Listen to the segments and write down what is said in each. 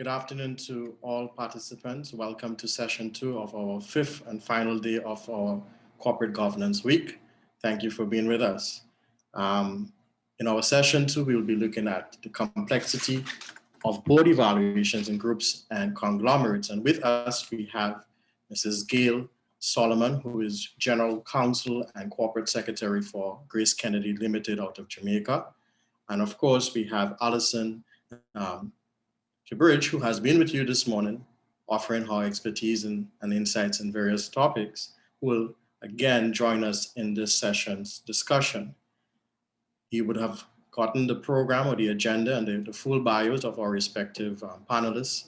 Good afternoon to all participants. Welcome to session 2 of our 5th and final day of our Corporate Governance Week. Thank you for being with us. In our session 2, we will be looking at the complexity of board evaluations in groups and conglomerates. And with us, we have Mrs. Gail Solomon, who is General Counsel and Corporate Secretary for Grace Kennedy Limited out of Jamaica. And of course, we have Alison Kibirige, who has been with you this morning, offering her expertise and insights in various topics, who will again join us in this session's discussion. You would have gotten the program or the agenda and the full bios of our respective panelists,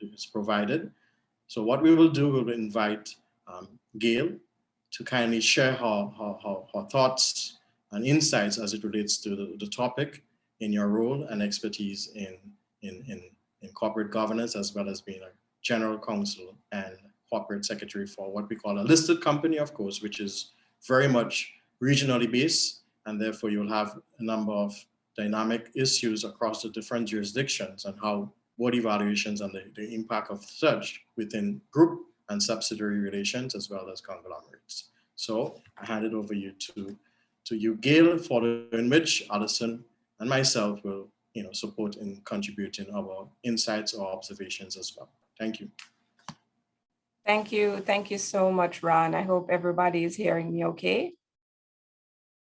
is provided. So what we will do, we'll invite Gail to kindly share her thoughts and insights as it relates to the topic in your role and expertise in corporate governance, as well as being a general counsel and corporate secretary for what we call a listed company, of course, which is very much regionally based, and therefore you'll have a number of dynamic issues across the different jurisdictions and how board evaluations and the impact of such within group and subsidiary relations, as well as conglomerates. So I hand it over to you, Gail, following which Alison and myself will support in contributing our insights or observations as well. Thank you. Thank you. Thank you so much, Ron. I hope everybody is hearing me okay.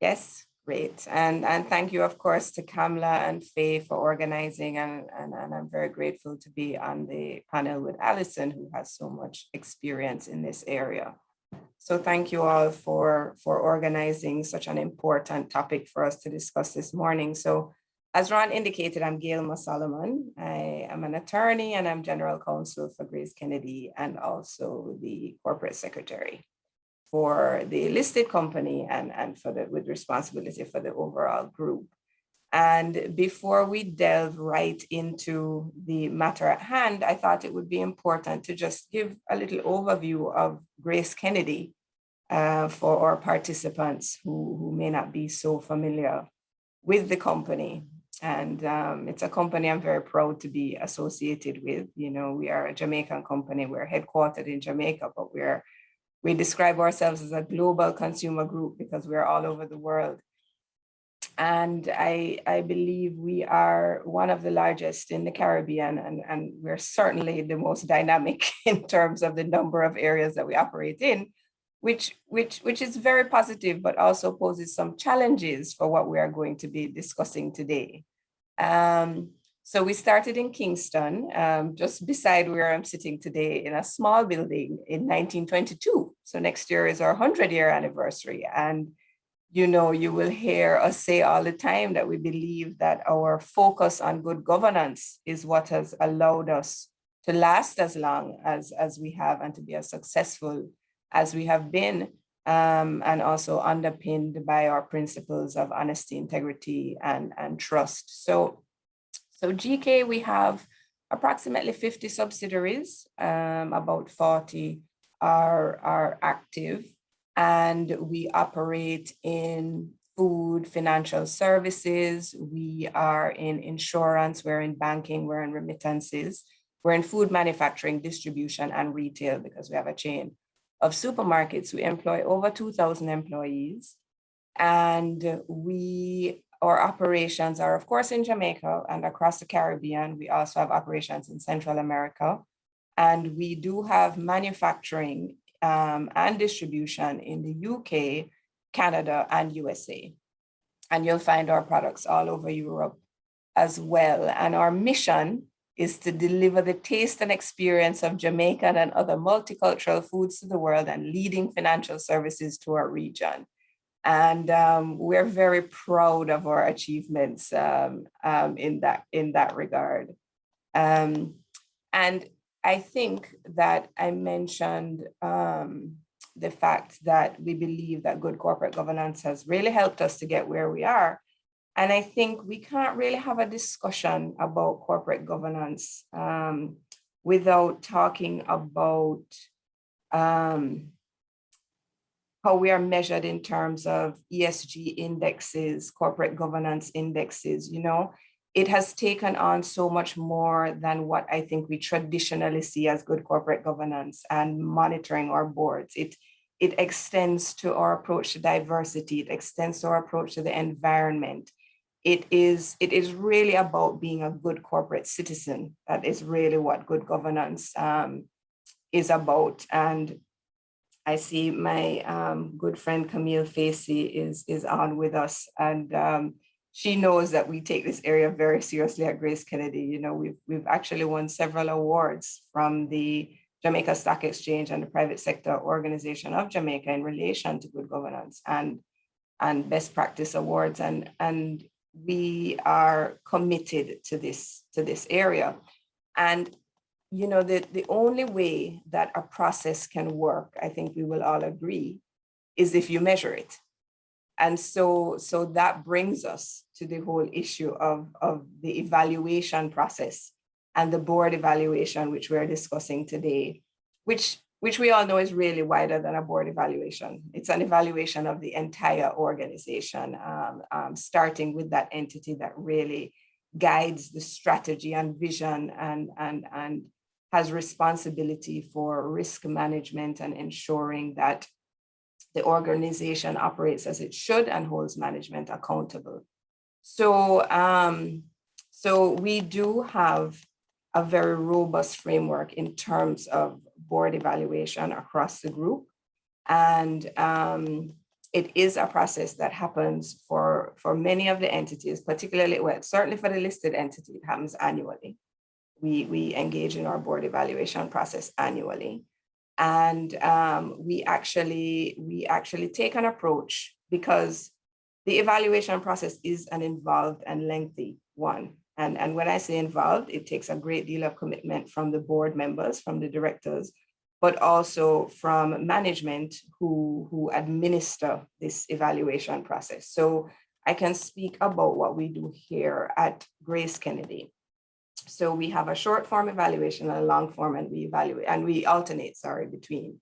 Yes, great. And thank you, of course, to Kamla and Faye for organizing. And I'm very grateful to be on the panel with Alison, who has so much experience in this area. So thank you all for organizing such an important topic for us to discuss this morning. So as Ron indicated, I'm Gail Moss Solomon. I am an attorney and I'm general counsel for Grace Kennedy and also the corporate secretary for the listed company and with responsibility for the overall group. And before we delve right into the matter at hand, I thought it would be important to just give a little overview of Grace Kennedy for our participants who may not be so familiar with the company. And it's a company I'm very proud to be associated with. We are a Jamaican company. We're headquartered in Jamaica, but we describe ourselves as a global consumer group because we're all over the world. And I believe we are one of the largest in the Caribbean, and we're certainly the most dynamic in terms of the number of areas that we operate in, which is very positive, but also poses some challenges for what we are going to be discussing today. So we started in Kingston, just beside where I'm sitting today, in a small building in 1922. So next year is our 100-year anniversary. And you will hear us say all the time that we believe that our focus on good governance is what has allowed us to last as long as we have and to be as successful as we have been, and also underpinned by our principles of honesty, integrity, and trust. So GK, we have approximately 50 subsidiaries, about 40 are active, and we operate in food, financial services, we are in insurance, we're in banking, we're in remittances, we're in food manufacturing, distribution, and retail because we have a chain of supermarkets. We employ over 2,000 employees, and our operations are, of course, in Jamaica and across the Caribbean. We also have operations in Central America, and we do have manufacturing and distribution in the UK, Canada, and USA. And you'll find our products all over Europe as well. And our mission is to deliver the taste and experience of Jamaican and other multicultural foods to the world and leading financial services to our region. And we're very proud of our achievements in that regard. And I think that I mentioned the fact that we believe that good corporate governance has really helped us to get where we are. And I think we can't really have a discussion about corporate governance without talking about how we are measured in terms of ESG indexes, corporate governance indexes. it has taken on so much more than what I think we traditionally see as good corporate governance and monitoring our boards. It extends to our approach to diversity. It extends to our approach to the environment. It is really about being a good corporate citizen. That is really what good governance is about. And I see my good friend Camille Facey is on with us, and she knows that we take this area very seriously at Grace Kennedy. You know, we've actually won several awards from the Jamaica Stock Exchange and the Private Sector Organization of Jamaica in relation to good governance and best practice awards, and we are committed to this area. And you know, the only way that a process can work, I think we will all agree, is if you measure it. And so that brings us to the whole issue of the evaluation process and the board evaluation, which we're discussing today, which we all know is really wider than a board evaluation. It's an evaluation of the entire organization, starting with that entity that really guides the strategy and vision and has responsibility for risk management and ensuring that the organization operates as it should and holds management accountable. So, so we do have a very robust framework in terms of board evaluation across the group. And it is a process that happens for many of the entities, particularly, well, certainly for the listed entity, it happens annually. We engage in our board evaluation process annually. And we actually take an approach, because the evaluation process is an involved and lengthy one. And when I say involved, it takes a great deal of commitment from the board members, from the directors, but also from management who administer this evaluation process. So I can speak about what we do here at Grace Kennedy. So we have a short form evaluation and a long form, and we alternate, between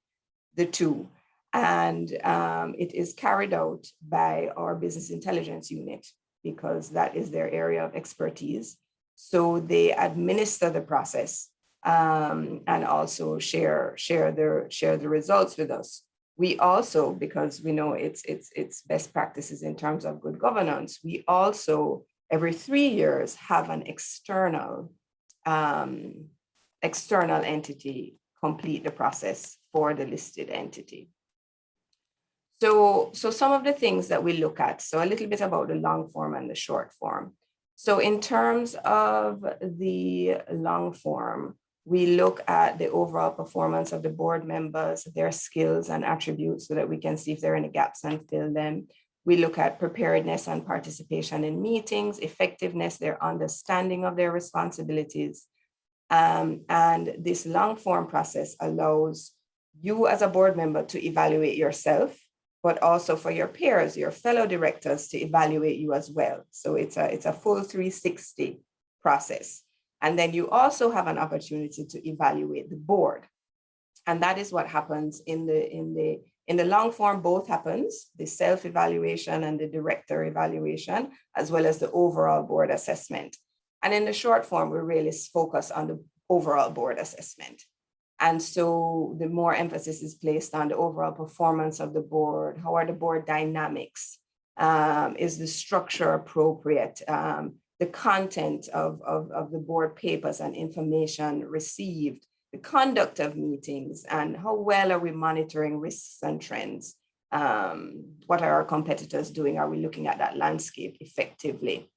the two. And it is carried out by our business intelligence unit, because that is their area of expertise. So they administer the process and also share the results with us. We also, because we know it's best practices in terms of good governance, we also every 3 years have an external entity complete the process for the listed entity. So some of the things that we look at, so a little bit about the long form and the short form. So in terms of the long form, we look at the overall performance of the board members, their skills and attributes, so that we can see if there are any gaps and fill them. We look at preparedness and participation in meetings, effectiveness, their understanding of their responsibilities. And this long form process allows you as a board member to evaluate yourself, but also for your peers, your fellow directors, to evaluate you as well. So it's a full 360 process. And then you also have an opportunity to evaluate the board. And that is what happens in the long form. Both happens, the self-evaluation and the director evaluation, as well as the overall board assessment. And in the short form, we really focus on the overall board assessment. And so the more emphasis is placed on the overall performance of the board. How are the board dynamics? Is the structure appropriate? The content of the board papers and information received, the conduct of meetings, and how well are we monitoring risks and trends? What are our competitors doing? Are we looking at that landscape effectively?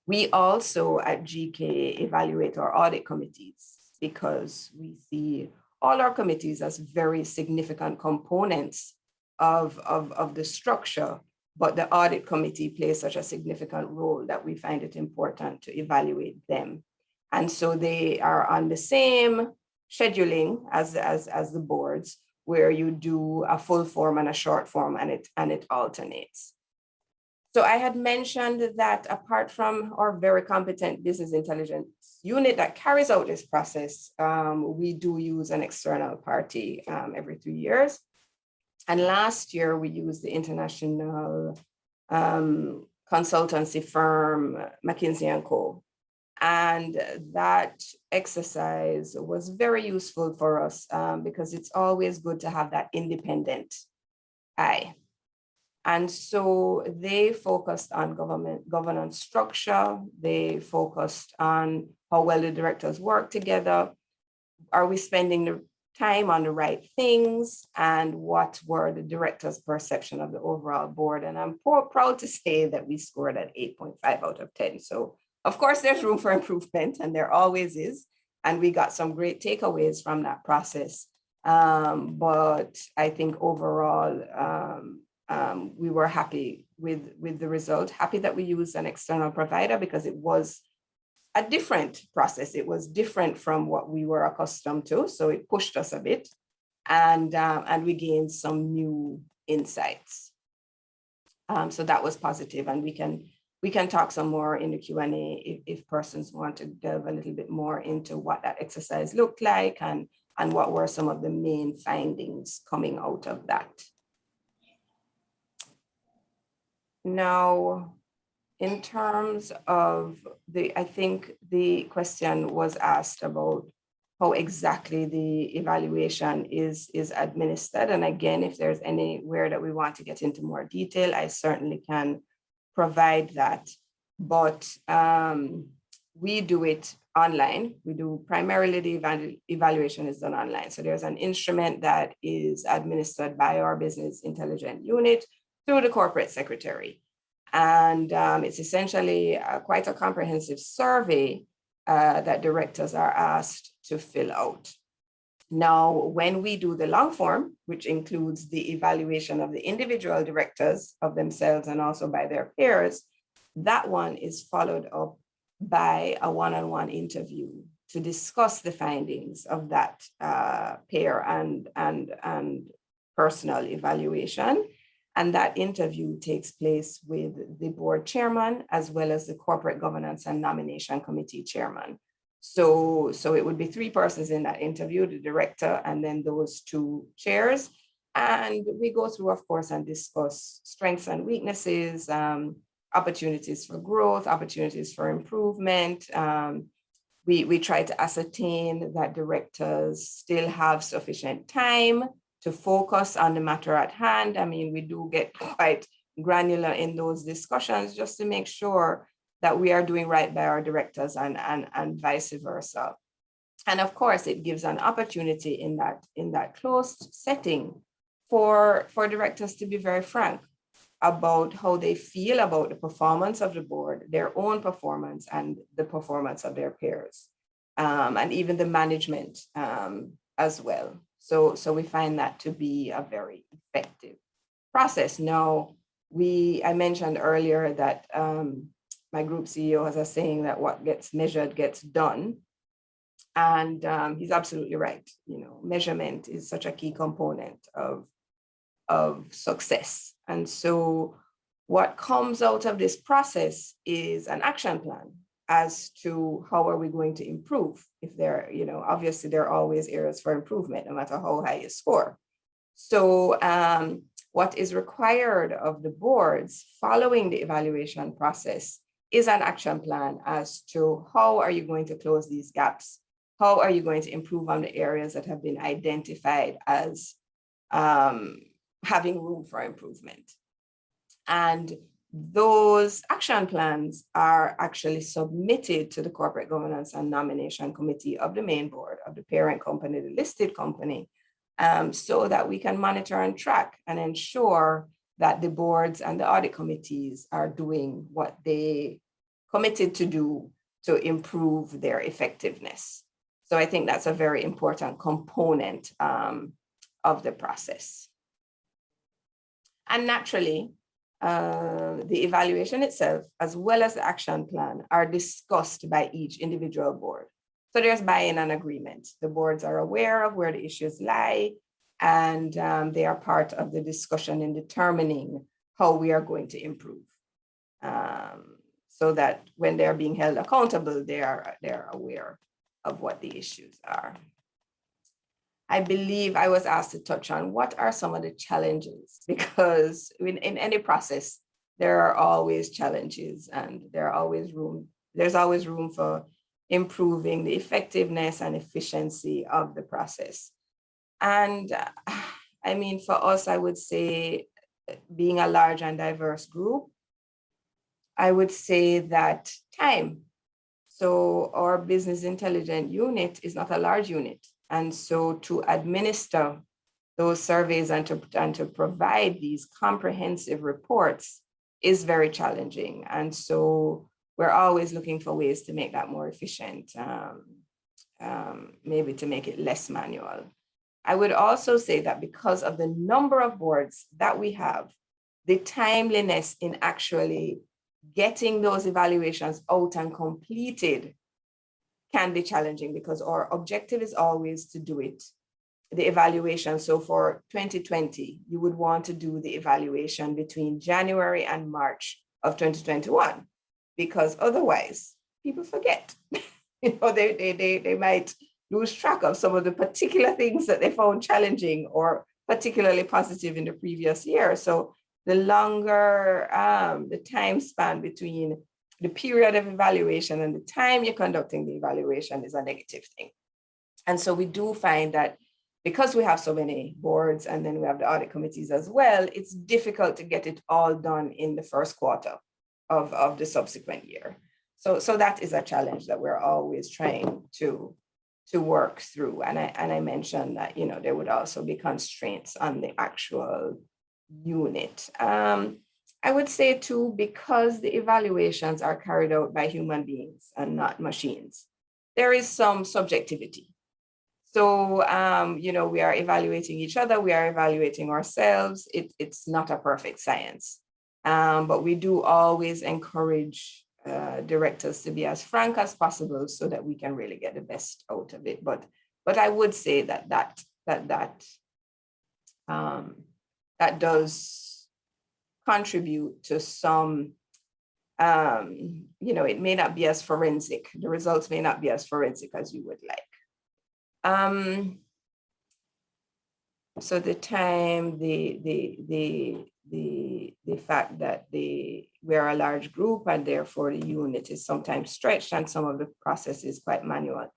We also at GK evaluate our audit committees, because we see all our committees as very significant components of the structure, but the audit committee plays such a significant role that we find it important to evaluate them. And so they are on the same scheduling as the boards, where you do a full form and a short form, and it alternates. So I had mentioned that apart from our very competent business intelligence unit that carries out this process, we do use an external party every 3 years. And last year we used the International consultancy firm, McKinsey & Co. And that exercise was very useful for us because it's always good to have that independent eye. And so they focused on governance structure. They focused on how well the directors work together. Are we spending the time on the right things? And what were the directors' perception of the overall board? And I'm proud to say that we scored at 8.5 out of 10. So of course, there's room for improvement, and there always is. And we got some great takeaways from that process. But I think overall, we were happy with the result, happy that we used an external provider because it was a different process. It was different from what we were accustomed to. So it pushed us a bit, and we gained some new insights. So that was positive, and we can talk some more in the Q&A if persons want to delve a little bit more into what that exercise looked like and what were some of the main findings coming out of that. Now, in terms of I think the question was asked about how exactly the evaluation is administered. And again, if there's anywhere that we want to get into more detail, I certainly can provide that. But we do it online. We do primarily the evaluation is done online. So there's an instrument that is administered by our business intelligence unit through the corporate secretary. And it's essentially quite a comprehensive survey that directors are asked to fill out. Now, when we do the long form, which includes the evaluation of the individual directors of themselves and also by their peers, that one is followed up by a one-on-one interview to discuss the findings of that peer and personal evaluation. And that interview takes place with the board chairman, as well as the corporate governance and nomination committee chairman. So it would be three persons in that interview, the director, and then those two chairs. And we go through, of course, and discuss strengths and weaknesses, opportunities for growth, opportunities for improvement. We try to ascertain that directors still have sufficient time to focus on the matter at hand. I mean, we do get quite granular in those discussions just to make sure that we are doing right by our directors and vice versa. And of course, it gives an opportunity in that closed setting for directors to be very frank about how they feel about the performance of the board, their own performance, and the performance of their peers, and even the management as well. So we find that to be a very effective process. Now, I mentioned earlier that my group CEO has a saying that what gets measured gets done. And he's absolutely right. You know, measurement is such a key component of success. And so what comes out of this process is an action plan as to how are we going to improve. If there, obviously there are always areas for improvement, no matter how high you score. So what is required of the boards following the evaluation process is an action plan as to how are you going to close these gaps? How are you going to improve on the areas that have been identified as having room for improvement? And those action plans are actually submitted to the Corporate Governance and Nomination Committee of the main board of the parent company, the listed company, so that we can monitor and track and ensure that the boards and the audit committees are doing what they committed to do to improve their effectiveness. So I think that's a very important component of the process. And naturally, the evaluation itself, as well as the action plan, are discussed by each individual board. So there's buy-in and agreement. The boards are aware of where the issues lie, and they are part of the discussion in determining how we are going to improve. So that when they're being held accountable, they're aware of what the issues are. I believe I was asked to touch on what are some of the challenges, because in any process, there are always challenges, and there's always room for improving the effectiveness and efficiency of the process. And I mean, for us, I would say, being a large and diverse group, I would say that time. So our business intelligence unit is not a large unit. And so to administer those surveys and to provide these comprehensive reports is very challenging. And so we're always looking for ways to make that more efficient, maybe to make it less manual. I would also say that because of the number of boards that we have, the timeliness in actually getting those evaluations out and completed can be challenging, because our objective is always to do it, the evaluation. So for 2020, you would want to do the evaluation between January and March of 2021, because otherwise people forget. They might lose track of some of the particular things that they found challenging or particularly positive in the previous year. So the longer the time span between the period of evaluation and the time you're conducting the evaluation is a negative thing. And so we do find that because we have so many boards and then we have the audit committees as well, it's difficult to get it all done in the first quarter of the subsequent year. So that is a challenge that we're always trying to work through. And I mentioned that, there would also be constraints on the actual unit. I would say too, because the evaluations are carried out by human beings and not machines, there is some subjectivity. So, we are evaluating each other, we are evaluating ourselves. It's not a perfect science, but we do always encourage directors to be as frank as possible so that we can really get the best out of it. But I would say that does contribute to some, it may not be as forensic. The results may not be as forensic as you would like. So the time, the fact that we're a large group and therefore the unit is sometimes stretched and some of the process is quite manual.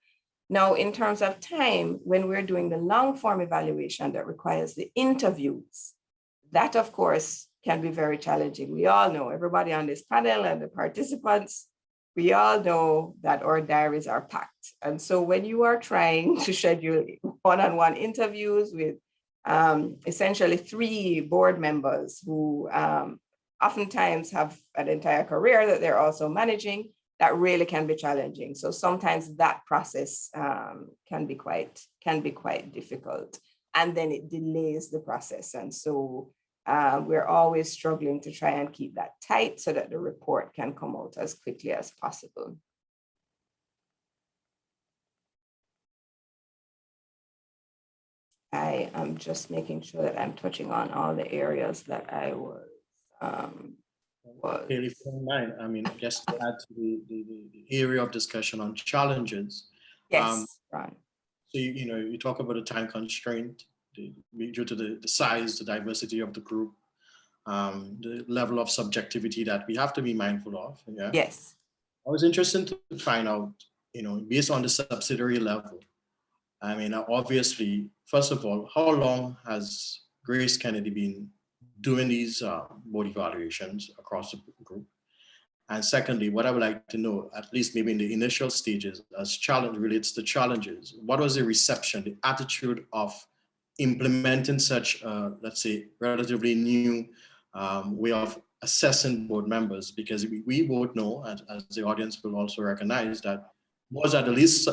Now, in terms of time, when we're doing the long form evaluation that requires the interviews, that of course can be very challenging. We all know, everybody on this panel and the participants, we all know that our diaries are packed. And so when you are trying to schedule one-on-one interviews with essentially 3 board members who oftentimes have an entire career that they're also managing, that really can be challenging. So sometimes that process can be quite difficult, and then it delays the process. And so we're always struggling to try and keep that tight so that the report can come out as quickly as possible. I am just making sure that I'm touching on all the areas that I was. If you don't mind, I mean, just to add to the area of discussion on challenges. Yes, right. So, you talk about a time constraint due to the size, the diversity of the group, the level of subjectivity that we have to be mindful of. Yeah. Yes. I was interested to find out, based on the subsidiary level. I mean, obviously, first of all, how long has Grace Kennedy been doing these board evaluations across the group? And secondly, what I would like to know, at least maybe in the initial stages, as challenge relates to challenges, what was the reception, the attitude of implementing such, let's say, relatively new way of assessing board members? Because we both know, as the audience will also recognize, that boards are the least,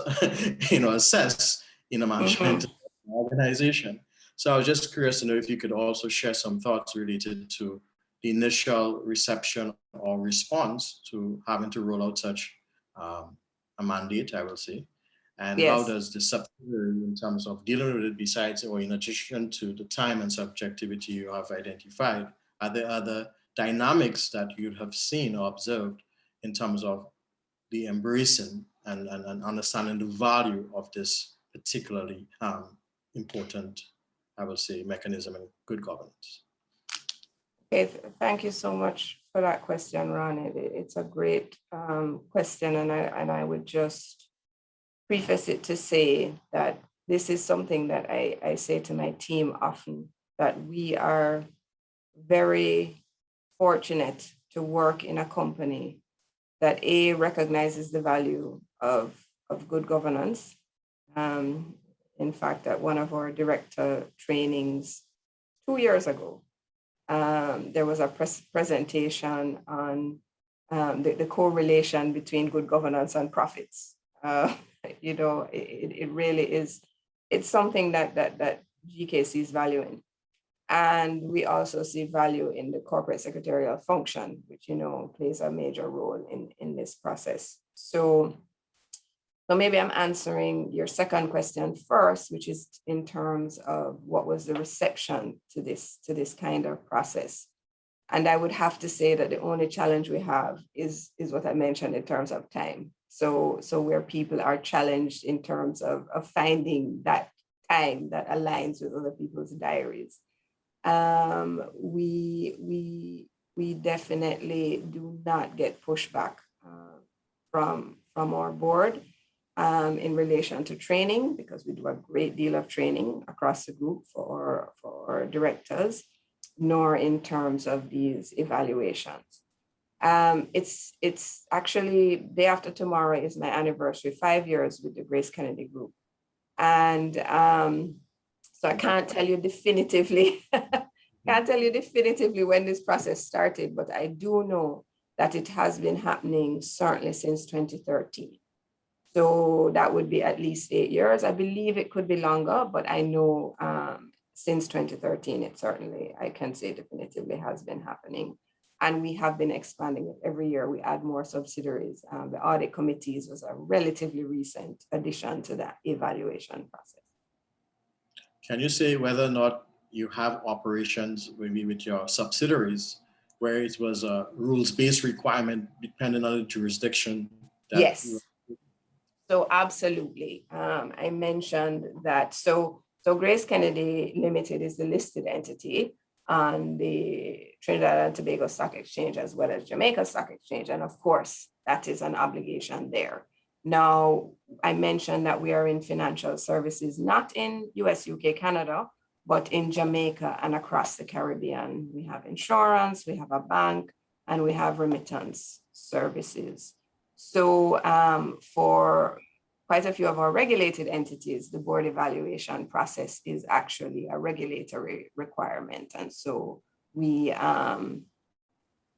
assessed in a management organization. So I was just curious to know if you could also share some thoughts related to the initial reception or response to having to roll out such a mandate, I will say. And how does the subsidiary, in terms of dealing with it, besides or in addition to the time and subjectivity you have identified, are there other dynamics that you have seen or observed in terms of the embracing and understanding the value of this particularly important, I would say, mechanism in good governance? Okay, thank you so much for that question, Ron. It's a great question, and I would just preface it to say that this is something that I say to my team often, that we are very fortunate to work in a company that recognizes the value of good governance. In fact, at one of our director trainings 2 years ago, there was a presentation on the correlation between good governance and profits. It really is, it's something that GK sees value in. And we also see value in the corporate secretarial function, which, plays a major role in this process. So maybe I'm answering your second question first, which is in terms of what was the reception to this kind of process. And I would have to say that the only challenge we have is what I mentioned in terms of time. So where people are challenged in terms of finding that time that aligns with other people's diaries. We definitely do not get pushback from our board in relation to training, because we do a great deal of training across the group for our directors, nor in terms of these evaluations. It's actually day after tomorrow is my anniversary, 5 years with the Grace Kennedy Group. And so I can't tell you definitively, when this process started, but I do know that it has been happening certainly since 2013. So that would be at least 8 years. I believe it could be longer, but I know since 2013, it certainly, I can say definitively has been happening. And we have been expanding it every year. We add more subsidiaries. The audit committees was a relatively recent addition to that evaluation process. Can you say whether or not you have operations maybe with your subsidiaries where it was a rules-based requirement depending on the jurisdiction? Yes. So absolutely. I mentioned that. So Grace Kennedy Limited is the listed entity on the Trinidad and Tobago Stock Exchange as well as Jamaica Stock Exchange. And of course, that is an obligation there. Now, I mentioned that we are in financial services, not in US, UK, Canada, but in Jamaica and across the Caribbean. We have insurance, we have a bank, and we have remittance services. So for quite a few of our regulated entities, the board evaluation process is actually a regulatory requirement. And so we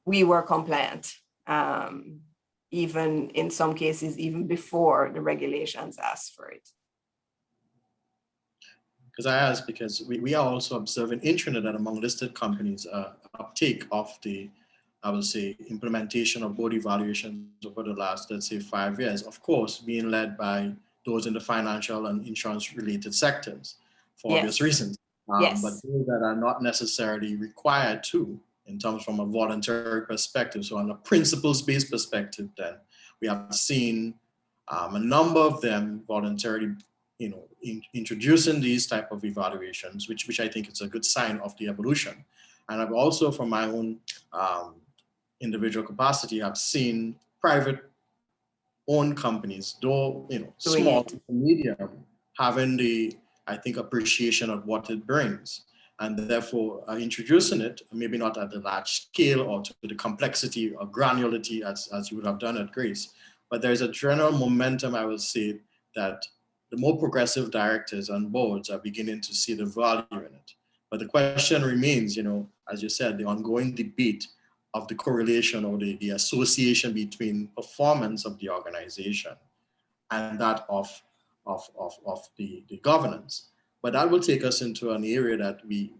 were compliant, even in some cases, even before the regulations asked for it. Because I asked because we are also observing in Trinidad among listed companies uptake of the, I would say, implementation of board evaluations over the last, let's say, 5 years, of course, being led by those in the financial and insurance related sectors for obvious reasons. But those that are not necessarily required to, in terms from a voluntary perspective. So on a principles-based perspective, then we have seen a number of them voluntarily, introducing these type of evaluations, which I think is a good sign of the evolution. And I've also, from my own individual capacity, I've seen private owned companies, though small to medium, having the, I think, appreciation of what it brings, and therefore introducing it, maybe not at the large scale or to the complexity or granularity as you would have done at Grace, but there's a general momentum, I would say, that the more progressive directors and boards are beginning to see the value in it. But the question remains, as you said, the ongoing debate of the correlation or the association between performance of the organization and that of the governance. But that will take us into an area that we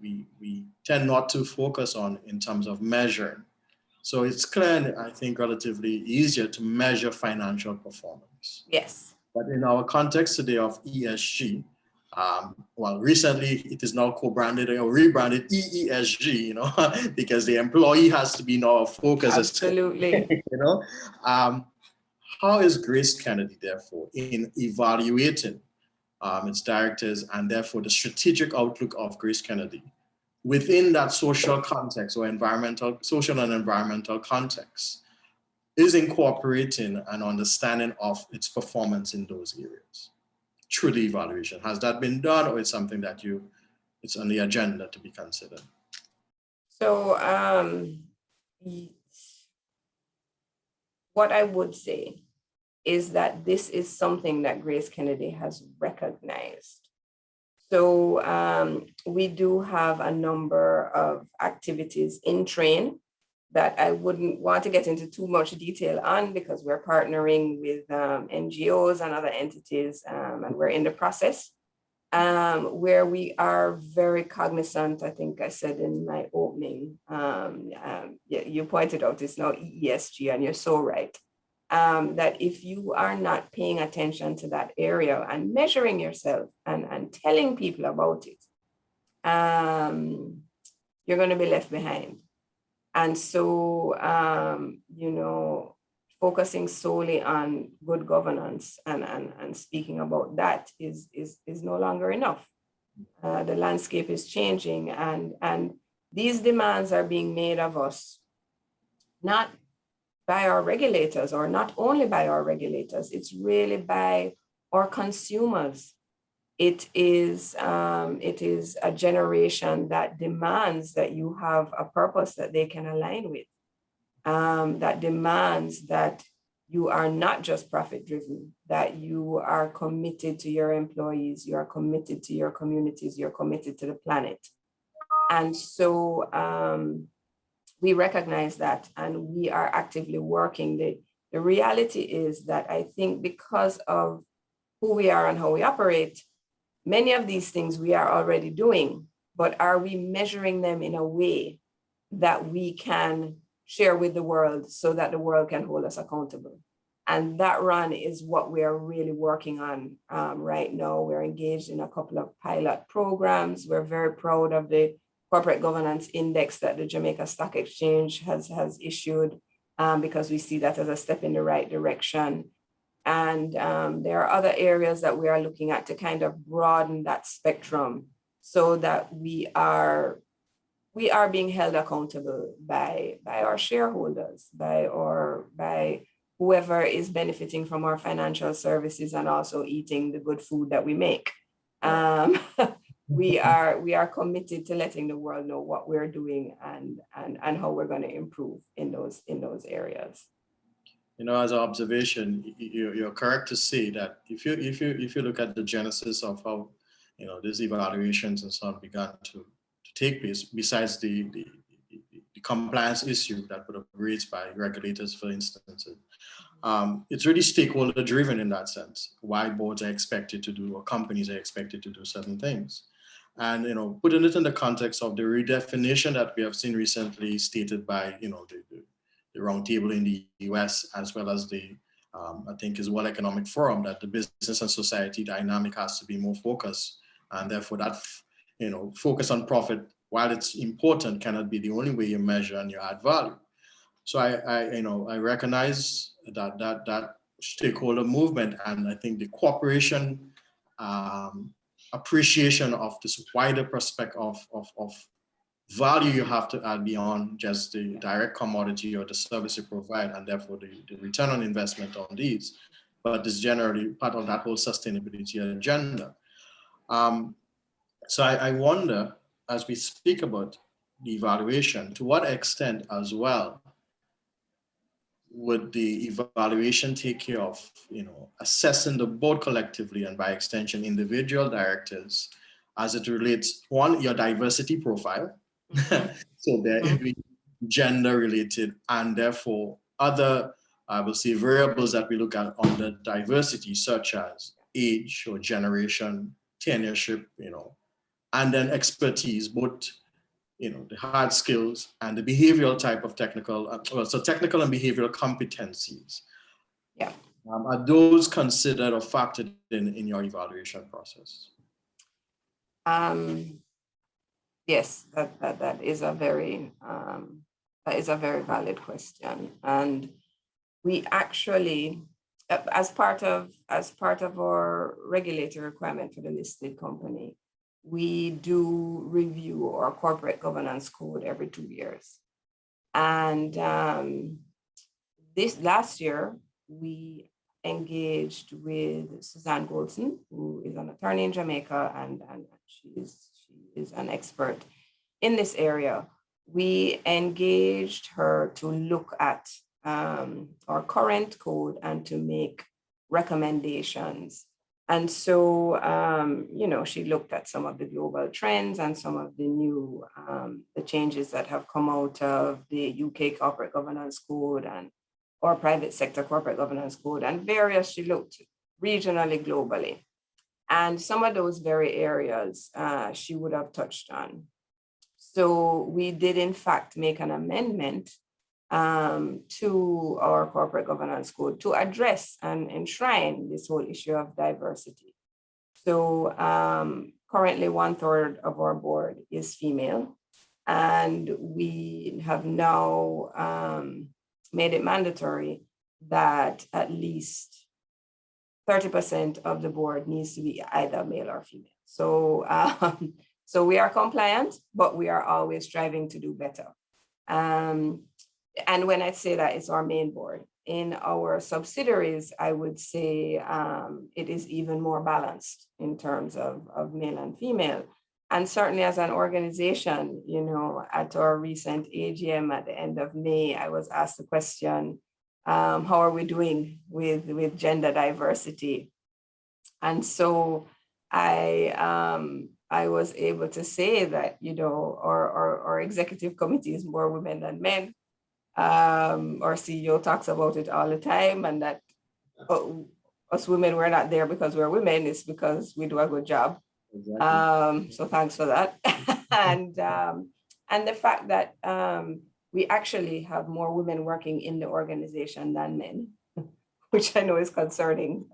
tend not to focus on in terms of measuring. So it's clear, I think, relatively easier to measure financial performance. Yes. But in our context today of ESG, well, recently it is now co-branded or rebranded EESG, because the employee has to be now a focus. Absolutely. How is Grace Kennedy, therefore, in evaluating its directors and therefore the strategic outlook of Grace Kennedy within that social context or social and environmental context, is incorporating an understanding of its performance in those areas through the evaluation. Has that been done, or is something that it's on the agenda to be considered? So what I would say is that this is something that Grace Kennedy has recognized. So we do have a number of activities in train that I wouldn't want to get into too much detail on, because we're partnering with NGOs and other entities, and we're in the process, where we are very cognizant. I think I said in my opening, you pointed out it's now ESG, and you're so right, that if you are not paying attention to that area and measuring yourself and telling people about it, you're going to be left behind. And so, focusing solely on good governance and speaking about that is no longer enough. The landscape is changing, and these demands are being made of us, not by our regulators, or not only by our regulators, it's really by our consumers. It is a generation that demands that you have a purpose that they can align with, that demands that you are not just profit driven, that you are committed to your employees, you are committed to your communities, you're committed to the planet. And so we recognize that, and we are actively working. The reality is that I think because of who we are and how we operate, many of these things we are already doing, but are we measuring them in a way that we can share with the world so that the world can hold us accountable? And that, Ron, is what we are really working on right now. We're engaged in a couple of pilot programs. We're very proud of the corporate governance index that the Jamaica Stock Exchange has issued, because we see that as a step in the right direction. And there are other areas that we are looking at to kind of broaden that spectrum so that we are being held accountable by our shareholders, by whoever is benefiting from our financial services and also eating the good food that we make. We are committed to letting the world know what we're doing and how we're going to improve in those areas. As an observation, you're correct to say that if you look at the genesis of how these evaluations and so on began to take place, besides the compliance issue that would have been raised by regulators, for instance, it's really stakeholder driven in that sense. Why boards are expected to do, or companies are expected to do certain things, and putting it in the context of the redefinition that we have seen recently stated by the roundtable in the US, as well as the, I think is World Economic Forum, that the business and society dynamic has to be more focused. And therefore that, focus on profit, while it's important, cannot be the only way you measure and you add value. So I recognize that stakeholder movement, and I think the cooperation, appreciation of this wider perspective of value you have to add beyond just the direct commodity or the service you provide, and therefore the return on investment on these, but is generally part of that whole sustainability agenda. So I wonder, as we speak about the evaluation, to what extent as well would the evaluation take care of, assessing the board collectively, and by extension, individual directors, as it relates, one, your diversity profile, so there be gender related, and therefore other, I will say, variables that we look at on the diversity, such as age or generation, tenureship, and then expertise, both, the hard skills and the behavioral type of technical, so technical and behavioral competencies. Yeah. Are those considered or factored in your evaluation process? Yes, that is a very valid question, and we actually, as part of our regulatory requirement for the listed company, we do review our corporate governance code every 2 years. And this last year, we engaged with Suzanne Goldson, who is an attorney in Jamaica, and she is an expert in this area. We engaged her to look at our current code and to make recommendations. And so, you know, she looked at some of the global trends and some of the new, the changes that have come out of the UK Corporate Governance Code and or private sector corporate governance code and various, she looked regionally, globally. And some of those very areas she would have touched on. So we did in fact make an amendment to our corporate governance code to address and enshrine this whole issue of diversity. So currently 1/3 of our board is female, and we have now made it mandatory that at least 30% of the board needs to be either male or female. So, so we are compliant, but we are always striving to do better. And when I say that, it's our main board. In our subsidiaries, I would say it is even more balanced in terms of male and female. And certainly as an organization, you know, at our recent AGM at the end of May, I was asked the question, how are we doing with gender diversity? And so I was able to say that, you know, our executive committee is more women than men. Our CEO talks about it all the time, and that us women, we're not there because we're women, it's because we do a good job. Exactly. So thanks for that. And the fact that we actually have more women working in the organization than men, which I know is concerning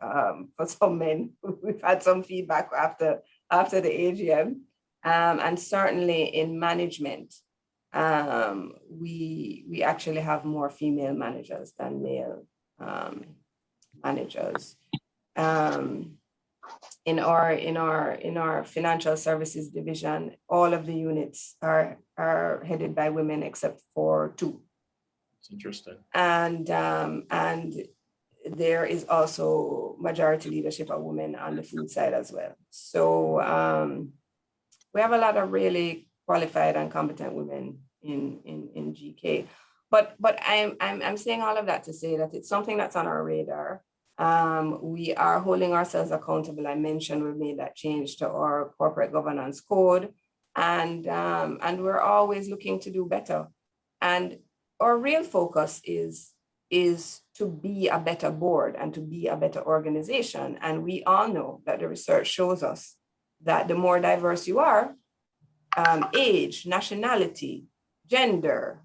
for some men. We've had some feedback after the AGM, and certainly in management, we actually have more female managers than male managers. In our financial services division, all of the units are headed by women except for 2. It's interesting. And there is also majority leadership of women on the food side as well. So we have a lot of really qualified and competent women in GK. But I'm saying all of that to say that it's something that's on our radar. We are holding ourselves accountable. I mentioned we made that change to our corporate governance code, and we're always looking to do better. And our real focus is to be a better board and to be a better organization. And we all know that the research shows us that the more diverse you are, age, nationality, gender,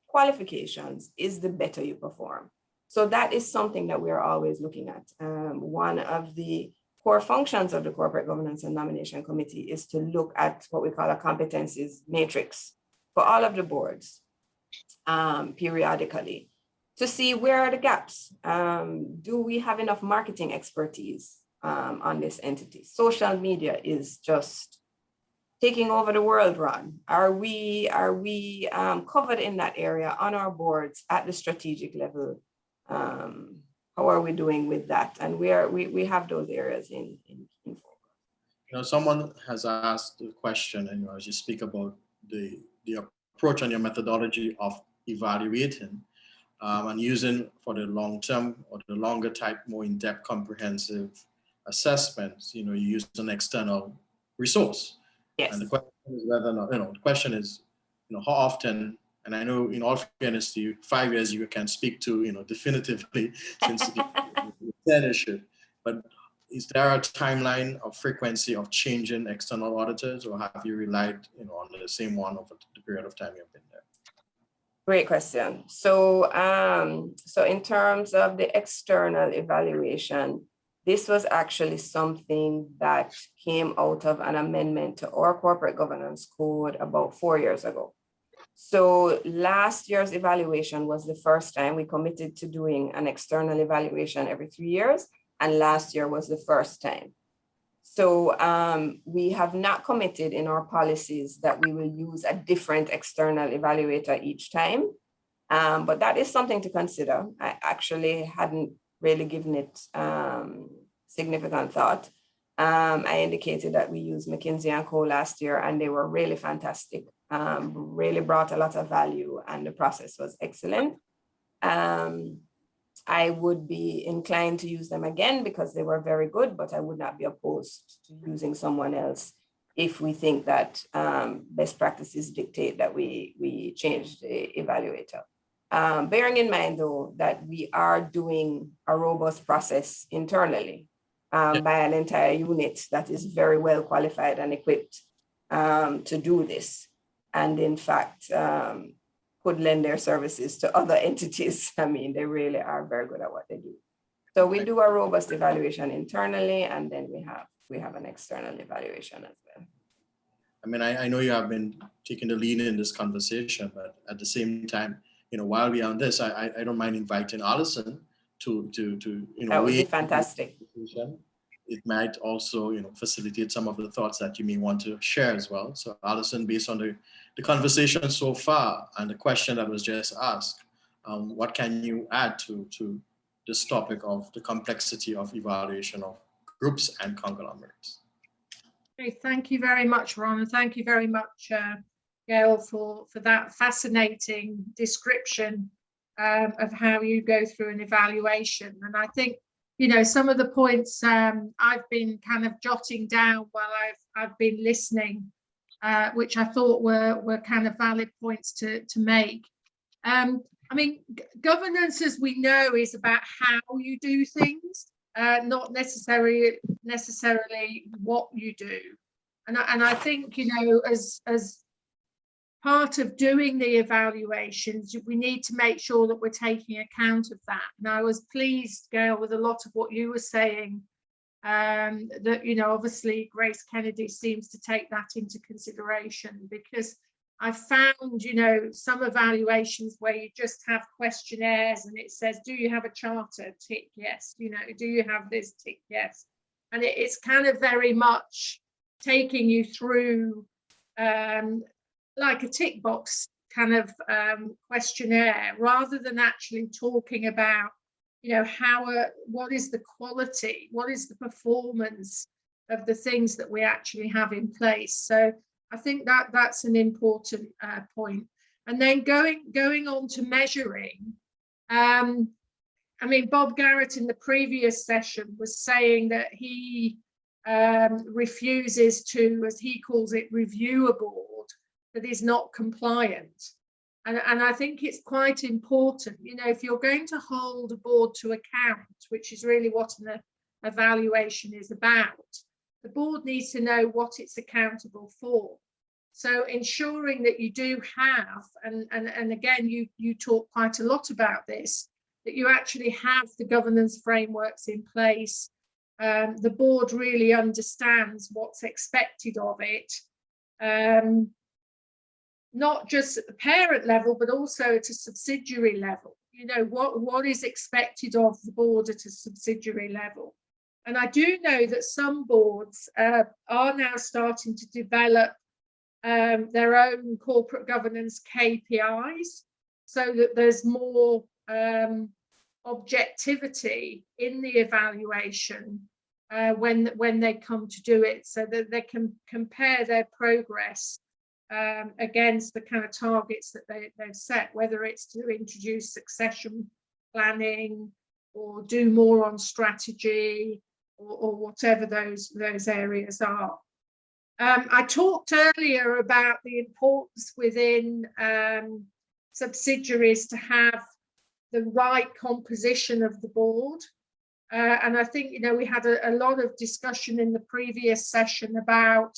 qualifications, is the better you perform. So that is something that we're always looking at. One of the core functions of the Corporate Governance and Nomination Committee is to look at what we call a competencies matrix for all of the boards periodically to see where are the gaps. Do we have enough marketing expertise on this entity? Social media is just taking over the world, Ron. Are we covered in that area on our boards at the strategic level? How are we doing with that? And we have those areas in focus. You know, someone has asked the question, and as you speak about the approach and your methodology of evaluating and using for the long term or the longer type, more in-depth, comprehensive assessments, you know, you use an external resource. Yes. And the question is whether or not, you know, the question is, you know, how often, and I know in all fairness to you, 5 years you can speak to, you know, definitively since the leadership, but is there a timeline of frequency of changing external auditors, or have you relied, you know, on the same one over the period of time you've been there? Great question. So, so in terms of the external evaluation, this was actually something that came out of an amendment to our corporate governance code about 4 years ago. So last year's evaluation was the first time we committed to doing an external evaluation every 3 years. And last year was the first time. So we have not committed in our policies that we will use a different external evaluator each time. But that is something to consider. I actually hadn't really given it significant thought. I indicated that we used McKinsey & Co. last year, and they were really fantastic, really brought a lot of value, and the process was excellent. I would be inclined to use them again because they were very good, but I would not be opposed to using someone else if we think that best practices dictate that we change the evaluator. Bearing in mind, though, that we are doing a robust process internally by an entire unit that is very well qualified and equipped to do this. And in fact, could lend their services to other entities. I mean, they really are very good at what they do. So we do a robust evaluation internally, and then we have an external evaluation as well. I mean, I know you have been taking the lead in this conversation, but at the same time, you know, while we're on this, I don't mind inviting Alison to you know, that would be fantastic. It might also, you know, facilitate some of the thoughts that you may want to share as well. So Alison, based on the conversation so far and the question that was just asked, what can you add to this topic of the complexity of evaluation of groups and conglomerates? Okay, thank you very much, Ron, and thank you very much, Gail, for that fascinating description of how you go through an evaluation. And I think, you know, some of the points I've been kind of jotting down while I've been listening, which I thought were kind of valid points to make. I mean, governance, as we know, is about how you do things, not necessarily what you do. And I think, you know, as part of doing the evaluations, we need to make sure that we're taking account of that. And I was pleased, Gail, with a lot of what you were saying, that, you know, obviously Grace Kennedy seems to take that into consideration, because I found, you know, some evaluations where you just have questionnaires and it says, do you have a charter? Tick yes. You know, do you have this? Tick yes. And it's kind of very much taking you through like a tick box kind of questionnaire, rather than actually talking about, you know, what is the quality, what is the performance of the things that we actually have in place. So I think that's an important point. And then going on to measuring, I mean, Bob Garrett in the previous session was saying that he refuses to, as he calls it, review a board that is not compliant. And I think it's quite important, you know, if you're going to hold a board to account, which is really what an evaluation is about, the board needs to know what it's accountable for. So ensuring that you do have, and again, you talk quite a lot about this, that you actually have the governance frameworks in place. The board really understands what's expected of it, not just at the parent level, but also at a subsidiary level. You know, what is expected of the board at a subsidiary level. And I do know that some boards are now starting to develop their own corporate governance KPIs, so that there's more objectivity in the evaluation when they come to do it, so that they can compare their progress against the kind of targets that they've set, whether it's to introduce succession planning or do more on strategy or whatever those areas are. I talked earlier about the importance within subsidiaries to have the right composition of the board. And I think, you know, we had a lot of discussion in the previous session about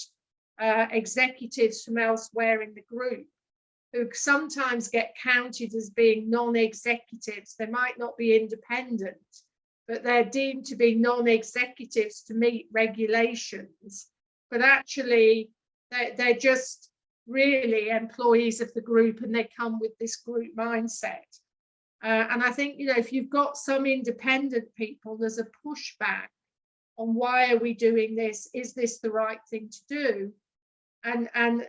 executives from elsewhere in the group who sometimes get counted as being non-executives. They might not be independent, but they're deemed to be non-executives to meet regulations. But actually, they're just really employees of the group, and they come with this group mindset. And I think, you know, if you've got some independent people, there's a pushback on why are we doing this? Is this the right thing to do? And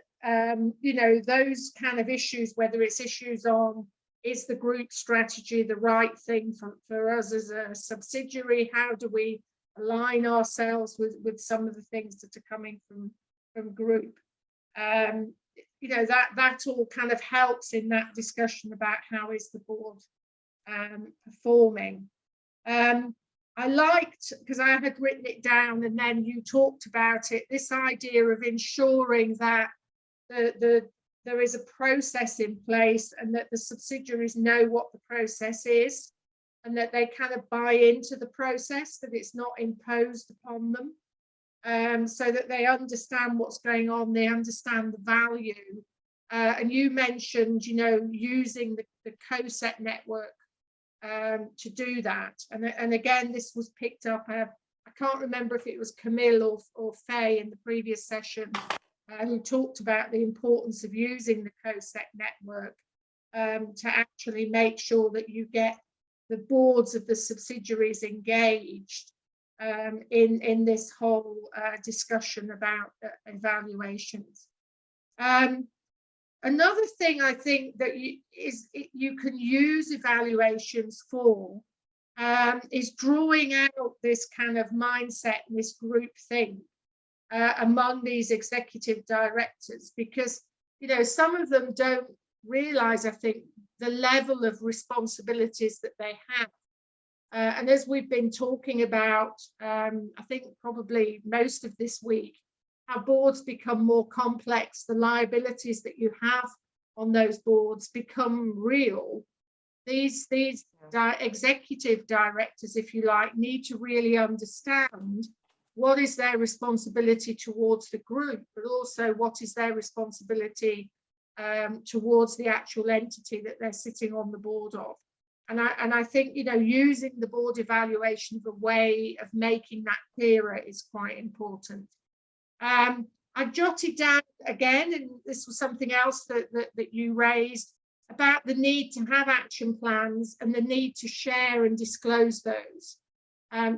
you know, those kind of issues, whether it's issues on, is the group strategy the right thing for us as a subsidiary? How do we align ourselves with some of the things that are coming from group? You know, that all kind of helps in that discussion about how is the board performing. I liked, because I had written it down and then you talked about it, this idea of ensuring that there is a process in place and that the subsidiaries know what the process is and that they kind of buy into the process, that it's not imposed upon them, so that they understand what's going on, they understand the value. And you mentioned, you know, using the COSET network to do that. And again, this was picked up, I can't remember if it was Camille or Faye in the previous session, who talked about the importance of using the COSET network to actually make sure that you get the boards of the subsidiaries engaged in this whole discussion about evaluations. Another thing I think that you can use evaluations for is drawing out this kind of mindset and this group thing among these executive directors, because, you know, some of them don't realize, I think, the level of responsibilities that they have. And as we've been talking about, I think probably most of this week, how boards become more complex, the liabilities that you have on those boards become real. These executive directors, if you like, need to really understand what is their responsibility towards the group, but also what is their responsibility towards the actual entity that they're sitting on the board of. And I think, you know, using the board evaluation as a way of making that clearer is quite important. I jotted down again, and this was something else that you raised, about the need to have action plans and the need to share and disclose those.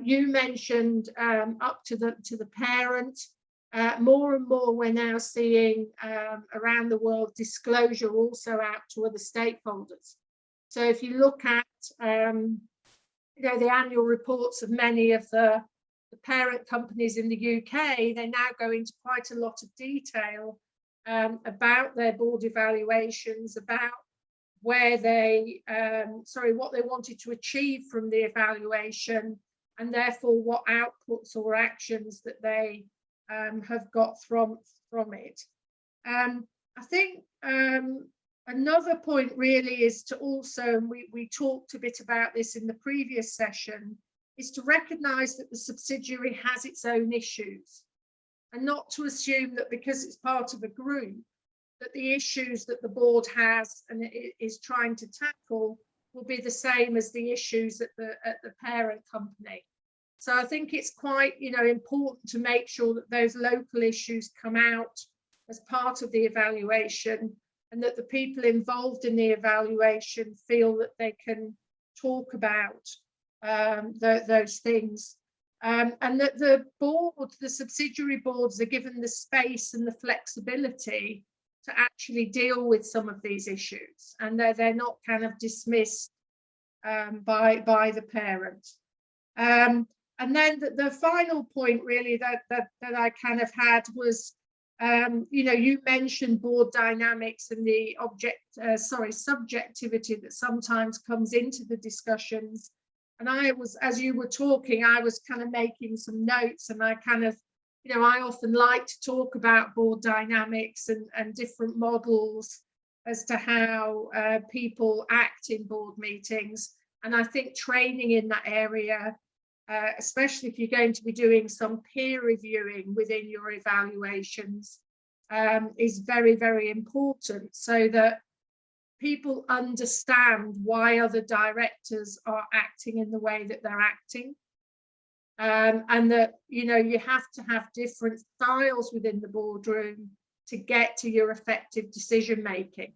You mentioned up to the parent. More and more we're now seeing around the world disclosure also out to other stakeholders. So if you look at you know, the annual reports of many of the parent companies in the UK, they now go into quite a lot of detail about their board evaluations, about where they, what they wanted to achieve from the evaluation, and therefore what outputs or actions that they have got from it. I think another point really is to also, and we talked a bit about this in the previous session, is to recognise that the subsidiary has its own issues, and not to assume that because it's part of a group that the issues that the board has and is trying to tackle will be the same as the issues at the parent company. So I think it's quite, you know, important to make sure that those local issues come out as part of the evaluation, and that the people involved in the evaluation feel that they can talk about those things, and that the board, the subsidiary boards, are given the space and the flexibility to actually deal with some of these issues, and they're not kind of dismissed by the parent. And then the final point really that I kind of had was, you know, you mentioned board dynamics and the subjectivity that sometimes comes into the discussions. And I was, as you were talking, I was kind of making some notes, and I kind of, you know, I often like to talk about board dynamics and different models as to how people act in board meetings. And I think training in that area, especially if you're going to be doing some peer reviewing within your evaluations, is very, very important, so that people understand why other directors are acting in the way that they're acting. And that, you know, you have to have different styles within the boardroom to get to your effective decision making.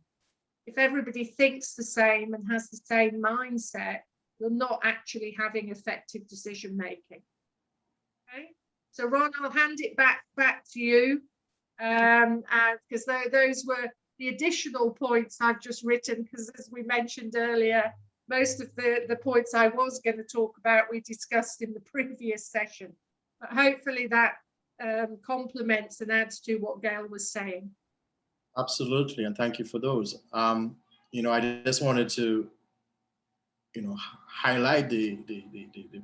If everybody thinks the same and has the same mindset, you're not actually having effective decision making. Okay, so Ron, I'll hand it back to you, and because those were the additional points I've just written, because as we mentioned earlier, most of the points I was going to talk about we discussed in the previous session, but hopefully that complements and adds to what Gail was saying. Absolutely, and thank you for those. You know, I just wanted to, you know, highlight the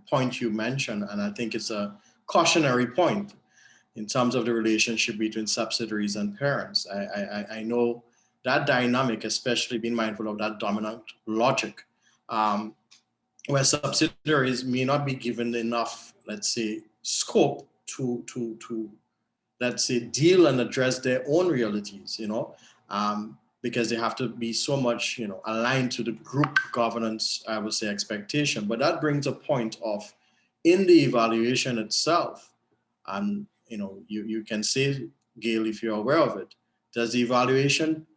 point you mentioned, and I think it's a cautionary point in terms of the relationship between subsidiaries and parents. I know that dynamic, especially being mindful of that dominant logic, where subsidiaries may not be given enough, let's say, scope to let's say, deal and address their own realities, you know, because they have to be so much, you know, aligned to the group governance, I would say, expectation. But that brings a point of, in the evaluation itself, and, you know, you can say, Gail, if you're aware of it, does the evaluation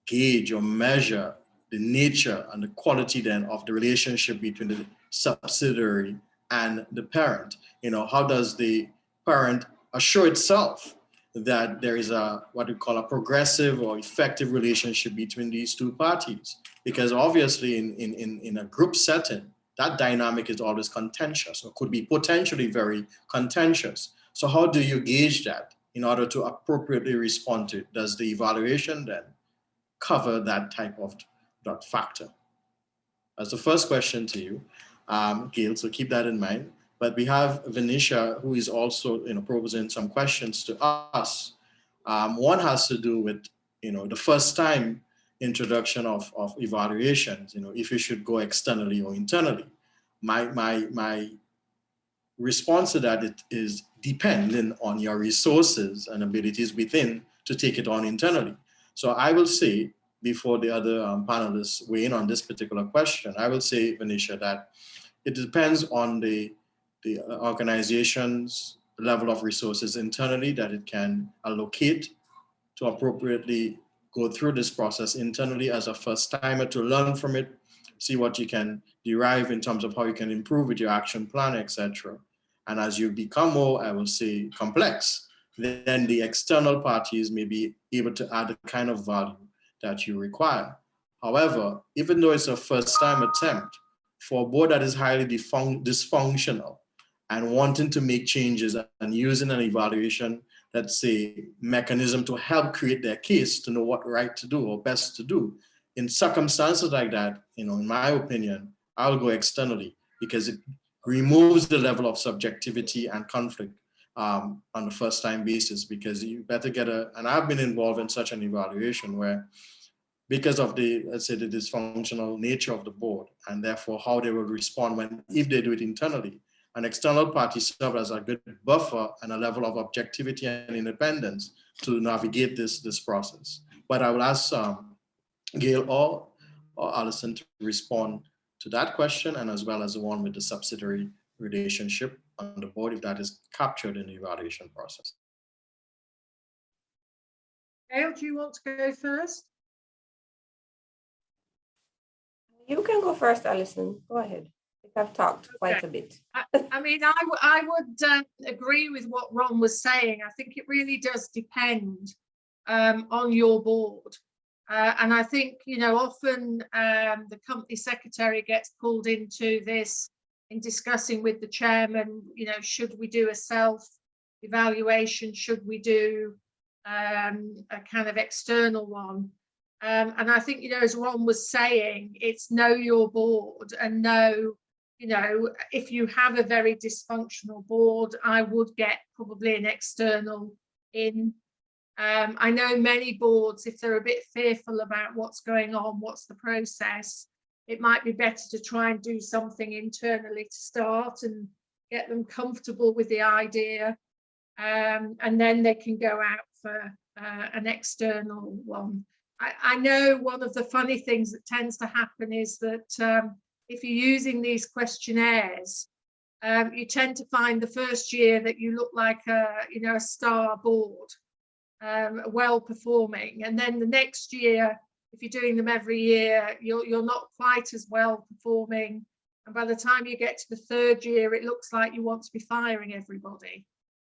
gauge or measure the nature and the quality then of the relationship between the subsidiary and the parent? You know, how does the parent assure itself that there is a, what we call a progressive or effective relationship between these two parties? Because obviously in a group setting, that dynamic is always contentious, or could be potentially very contentious. So how do you gauge that in order to appropriately respond to it? Does the evaluation then cover that type of that factor? That's the first question to you, Gail, so keep that in mind. But we have Venetia, who is also, you know, posing some questions to us. One has to do with, you know, the first time introduction of evaluations, you know, if you should go externally or internally. My response to that is dependent on your resources and abilities within to take it on internally. So I will say, before the other panelists weigh in on this particular question, I will say, Venetia, that it depends on the organization's level of resources internally that it can allocate to appropriately go through this process internally as a first timer, to learn from it, see what you can derive in terms of how you can improve with your action plan, etc. And as you become more, I will say, complex, then the external parties may be able to add the kind of value that you require. However, even though it's a first time attempt, for a board that is highly dysfunctional and wanting to make changes and using an evaluation, let's say, mechanism to help create their case to know what right to do or best to do, in circumstances like that, you know, in my opinion, I'll go externally, because it removes the level of subjectivity and conflict on the first time basis, because you better get and I've been involved in such an evaluation where, because of the, let's say, the dysfunctional nature of the board, and therefore how they will respond if they do it internally, an external party serves as a good buffer and a level of objectivity and independence to navigate this process. But I will ask Gail or Alison to respond to that question, and as well as the one with the subsidiary relationship on the board, if that is captured in the evaluation process. Gail, do you want to go first? You can go first, Alison. Go ahead. I've talked quite a bit. I mean, I would agree with what Ron was saying. I think it really does depend on your board. And I think, you know, often the company secretary gets pulled into this in discussing with the chairman, you know, should we do a self-evaluation? Should we do a kind of external one? And I think, you know, as Ron was saying, it's know your board and know, you know, if you have a very dysfunctional board, I would get probably an external in. I know many boards, if they're a bit fearful about what's going on, what's the process, it might be better to try and do something internally to start and get them comfortable with the idea. And then they can go out for an external one. I know one of the funny things that tends to happen is that if you're using these questionnaires, you tend to find the first year that you look like a star board, well performing, and then the next year, if you're doing them every year, you're not quite as well performing, And by the time you get to the third year, it looks like you want to be firing everybody.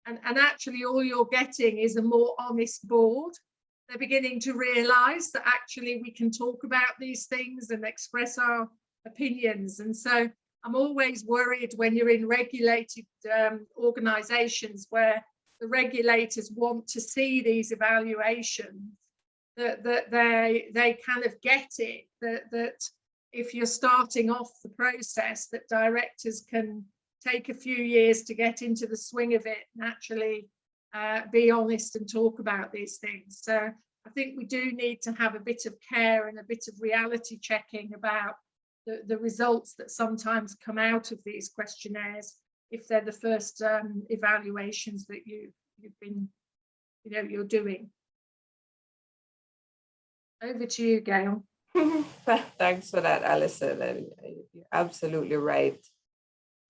And actually all you're getting is a more honest board. They're beginning to realise that actually we can talk about these things and express our opinions. And so I'm always worried when you're in regulated organisations where the regulators want to see these evaluations, that they kind of get it, that if you're starting off the process, that directors can take a few years to get into the swing of it and actually be honest and talk about these things. So I think we do need to have a bit of care and a bit of reality checking about the results that sometimes come out of these questionnaires, if they're the first evaluations that you've been, you're doing. Over to you, Gail. Thanks for that, Alison. And you're absolutely right.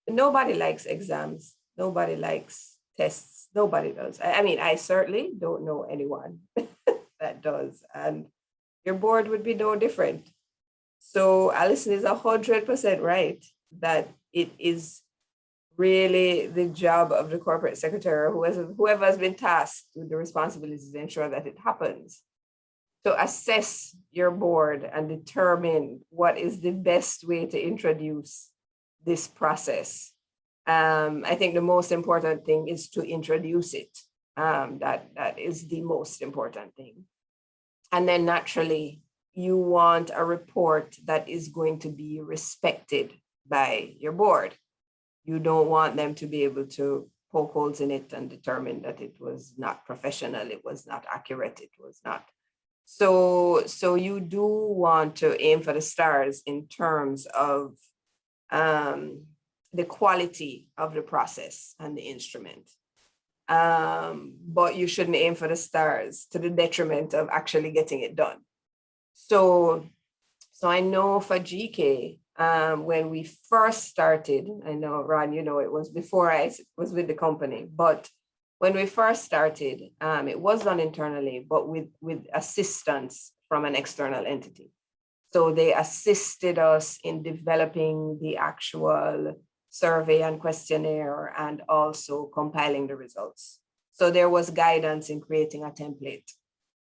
Nobody likes exams. Nobody likes tests. Nobody does. I mean, I certainly don't know anyone that does. And your board would be no different. So Alison is 100% right that it is really the job of the corporate secretary, whoever has been tasked with the responsibilities to ensure that it happens, to assess your board and determine what is the best way to introduce this process. I think the most important thing is to introduce it. That is the most important thing. And then naturally, you want a report that is going to be respected by your board. You don't want them to be able to poke holes in it and determine that it was not professional, it was not accurate, it was not. So you do want to aim for the stars in terms of the quality of the process and the instrument. But you shouldn't aim for the stars to the detriment of actually getting it done. So I know for GK, when we first started, I know, Ron, it was before I was with the company, but when we first started, it was done internally, but with assistance from an external entity. So they assisted us in developing the actual survey and questionnaire and also compiling the results. So there was guidance in creating a template.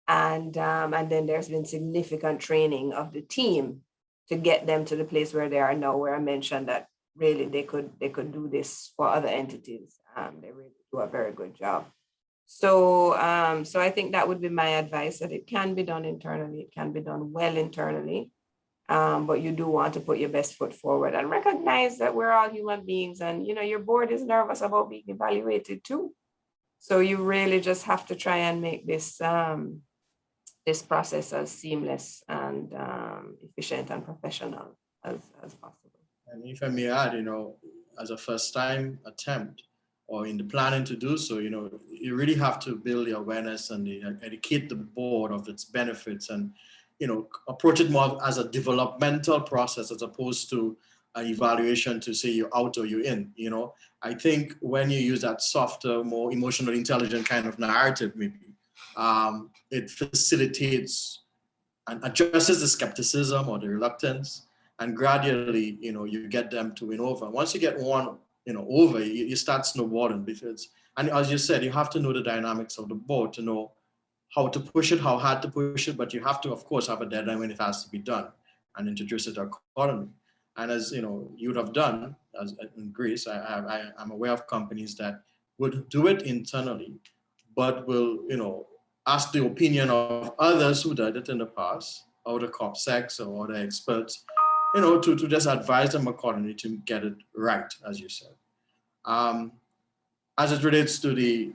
And then there's been significant training of the team to get them to the place where they are now, where I mentioned that really they could do this for other entities. They really do a very good job. So I think that would be my advice, that it can be done internally, it can be done well internally, but you do want to put your best foot forward and recognize that we're all human beings, and your board is nervous about being evaluated too. So you really just have to try and make this this process as seamless and efficient and professional as possible. And if I may add, as a first-time attempt or in the planning to do so, you really have to build the awareness and educate the board of its benefits and, approach it more as a developmental process as opposed to an evaluation to say you're out or you're in. I think when you use that softer, more emotionally intelligent kind of narrative, maybe, it facilitates and addresses the skepticism or the reluctance, and gradually, you get them to win over. Once you get one, over, you start snowballing, because, and as you said, you have to know the dynamics of the board to know how to push it, how hard to push it, but you have to, of course, have a deadline when it has to be done and introduce it accordingly. And as you'd have done, as in Greece, I'm aware of companies that would do it internally, but will, ask the opinion of others who did it in the past, or the COPSECs or the experts, to just advise them accordingly to get it right, as you said. As it relates to the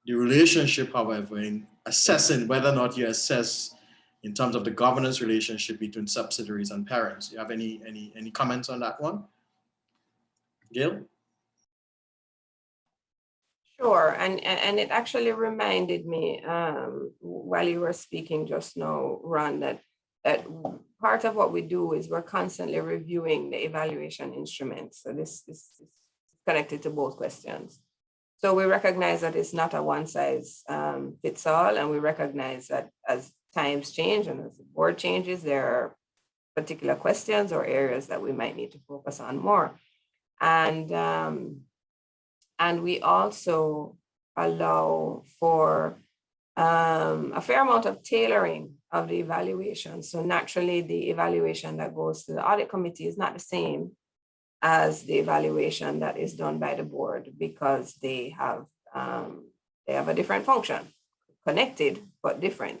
relationship, however, in assessing whether or not you assess in terms of the governance relationship between subsidiaries and parents, you have any comments on that one? Gail? Sure, and it actually reminded me while you were speaking just now, Ron, that part of what we do is we're constantly reviewing the evaluation instruments. So this is connected to both questions. So we recognize that it's not a one size fits all, and we recognize that as times change and as the board changes, there are particular questions or areas that we might need to focus on more. And we also allow for a fair amount of tailoring of the evaluation. So naturally, the evaluation that goes to the audit committee is not the same as the evaluation that is done by the board, because they have a different function, connected but different.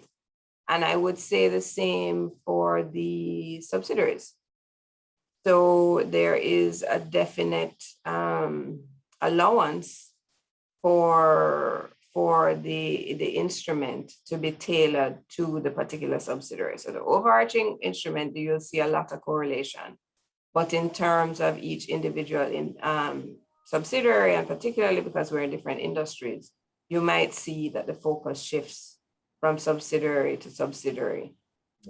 And I would say the same for the subsidiaries. So there is a definite allowance for the instrument to be tailored to the particular subsidiary. So the overarching instrument, you'll see a lot of correlation. But in terms of each individual subsidiary, and particularly because we're in different industries, you might see that the focus shifts from subsidiary to subsidiary.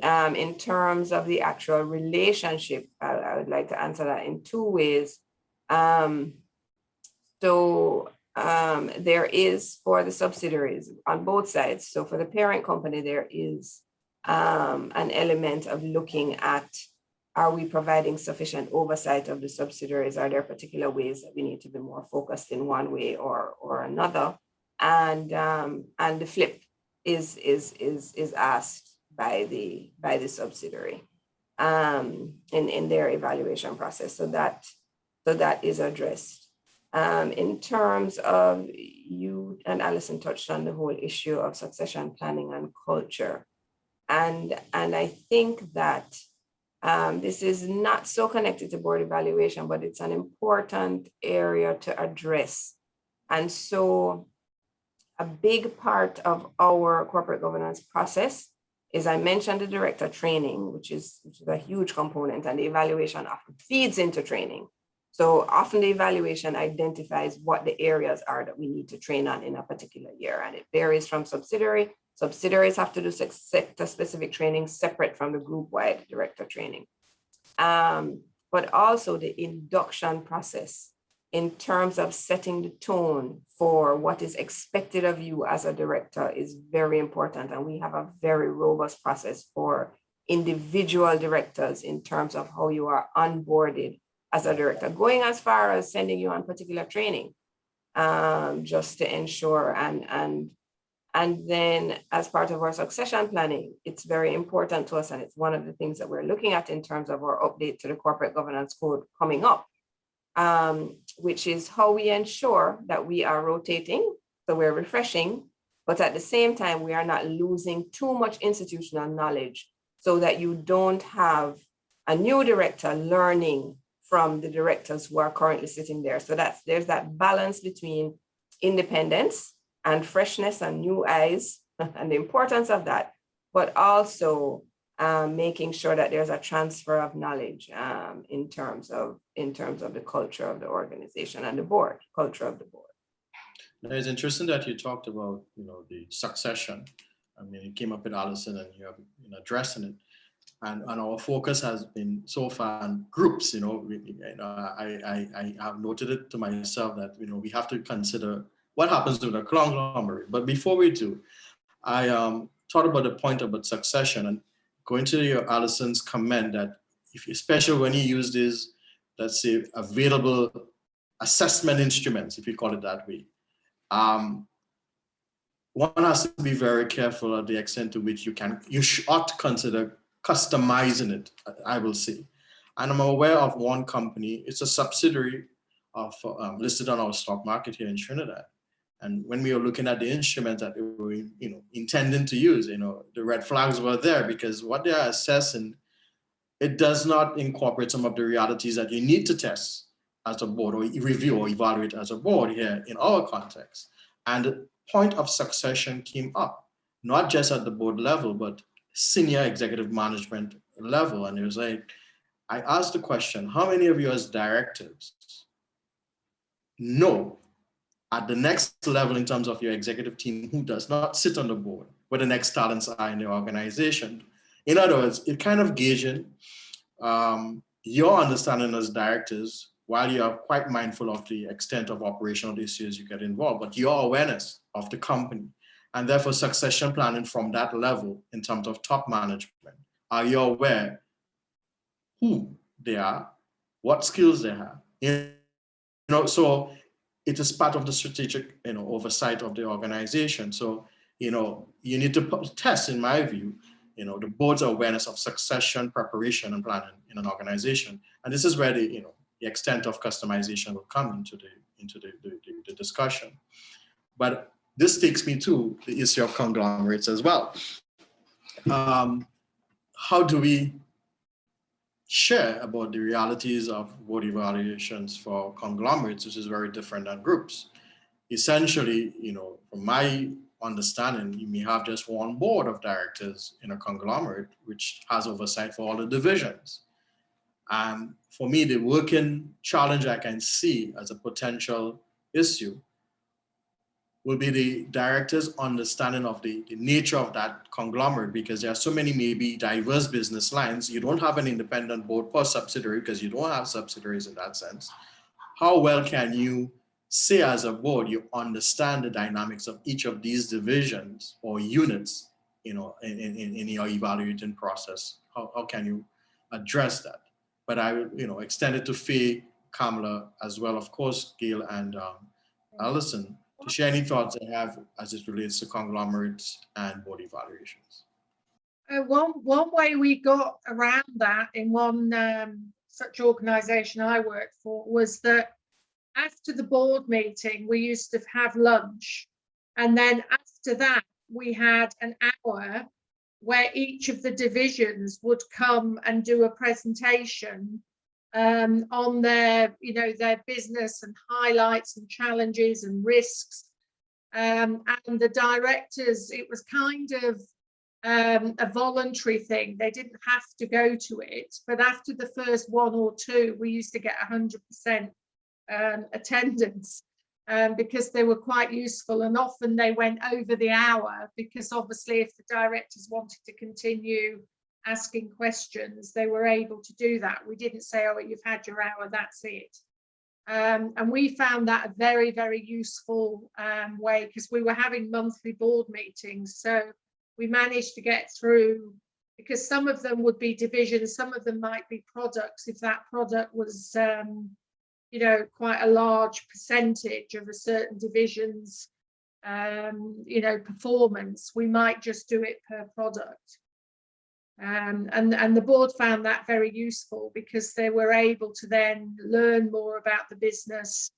In terms of the actual relationship, I would like to answer that in two ways. There is for the subsidiaries on both sides. So for the parent company, there is an element of looking at, are we providing sufficient oversight of the subsidiaries? Are there particular ways that we need to be more focused in one way or another? And the flip is asked by the subsidiary in their evaluation process. So that is addressed. In terms of, you and Alison touched on the whole issue of succession planning and culture. And I think that this is not so connected to board evaluation, but it's an important area to address. And so a big part of our corporate governance process is, I mentioned the director training, which is a huge component, and the evaluation often feeds into training. So often the evaluation identifies what the areas are that we need to train on in a particular year, and it varies from subsidiary. Subsidiaries have to do sector-specific training separate from the group-wide director training. But also the induction process in terms of setting the tone for what is expected of you as a director is very important. And we have a very robust process for individual directors in terms of how you are onboarded as a director, going as far as sending you on particular training, just to ensure. And then as part of our succession planning, it's very important to us, and it's one of the things that we're looking at in terms of our update to the corporate governance code coming up, which is how we ensure that we are rotating, so we're refreshing, but at the same time, we are not losing too much institutional knowledge, so that you don't have a new director learning from the directors who are currently sitting there. So there's that balance between independence and freshness and new eyes and the importance of that, but also making sure that there's a transfer of knowledge in terms of the culture of the organization and the board, culture of the board. It's interesting that you talked about, the succession. I mean, it came up with Alison, and you have been addressing it. And our focus has been so far on groups. I have noted it to myself that we have to consider what happens with a conglomerate. But before we do, I thought about the point about succession, and going to Alison's comment that especially when you use these, let's say, available assessment instruments, if you call it that way, one has to be very careful of the extent to which you ought consider customizing it, I will say. And I'm aware of one company, it's a subsidiary of listed on our stock market here in Trinidad. And when we were looking at the instruments that they were intending to use, the red flags were there, because what they are assessing, it does not incorporate some of the realities that you need to test as a board, or review or evaluate as a board here in our context. And the point of succession came up, not just at the board level, but senior executive management level. And it was like, I asked the question, how many of you as directors know at the next level in terms of your executive team who does not sit on the board, where the next talents are in the organization? In other words, it kind of gauging your understanding as directors, while you are quite mindful of the extent of operational issues you get involved, but your awareness of the company. And therefore, succession planning from that level in terms of top management. Are you aware who they are, what skills they have. So it is part of the strategic, oversight of the organization. So, you need to test, in my view, the board's awareness of succession, preparation, and planning in an organization. And this is where the extent of customization will come into the discussion. But this takes me to the issue of conglomerates as well. How do we share about the realities of board evaluations for conglomerates, which is very different than groups? Essentially, from my understanding, you may have just one board of directors in a conglomerate, which has oversight for all the divisions. And for me, the working challenge I can see as a potential issue will be the director's understanding of the nature of that conglomerate, because there are so many maybe diverse business lines. You don't have an independent board per subsidiary because you don't have subsidiaries in that sense. How well can you say as a board you understand the dynamics of each of these divisions or units, in your evaluating process? How can you address that? But I will, extend it to Faye, Kamala, as well, of course, Gail and Alison, to share any thoughts they have as it relates to conglomerates and board evaluations. One way we got around that in one such organisation I worked for was that after the board meeting, we used to have lunch. And then after that, we had an hour where each of the divisions would come and do a presentation on their, their business and highlights and challenges and risks. And the directors, it was kind of a voluntary thing. They didn't have to go to it. But after the first one or two, we used to get 100% attendance because they were quite useful, and often they went over the hour because obviously if the directors wanted to continue asking questions, they were able to do that. We didn't say, oh, you've had your hour, that's it. And we found that a very, very useful way, because we were having monthly board meetings. So we managed to get through, because some of them would be divisions, some of them might be products. If that product was quite a large percentage of a certain division's, performance, we might just do it per product. And the board found that very useful because they were able to then learn more about the business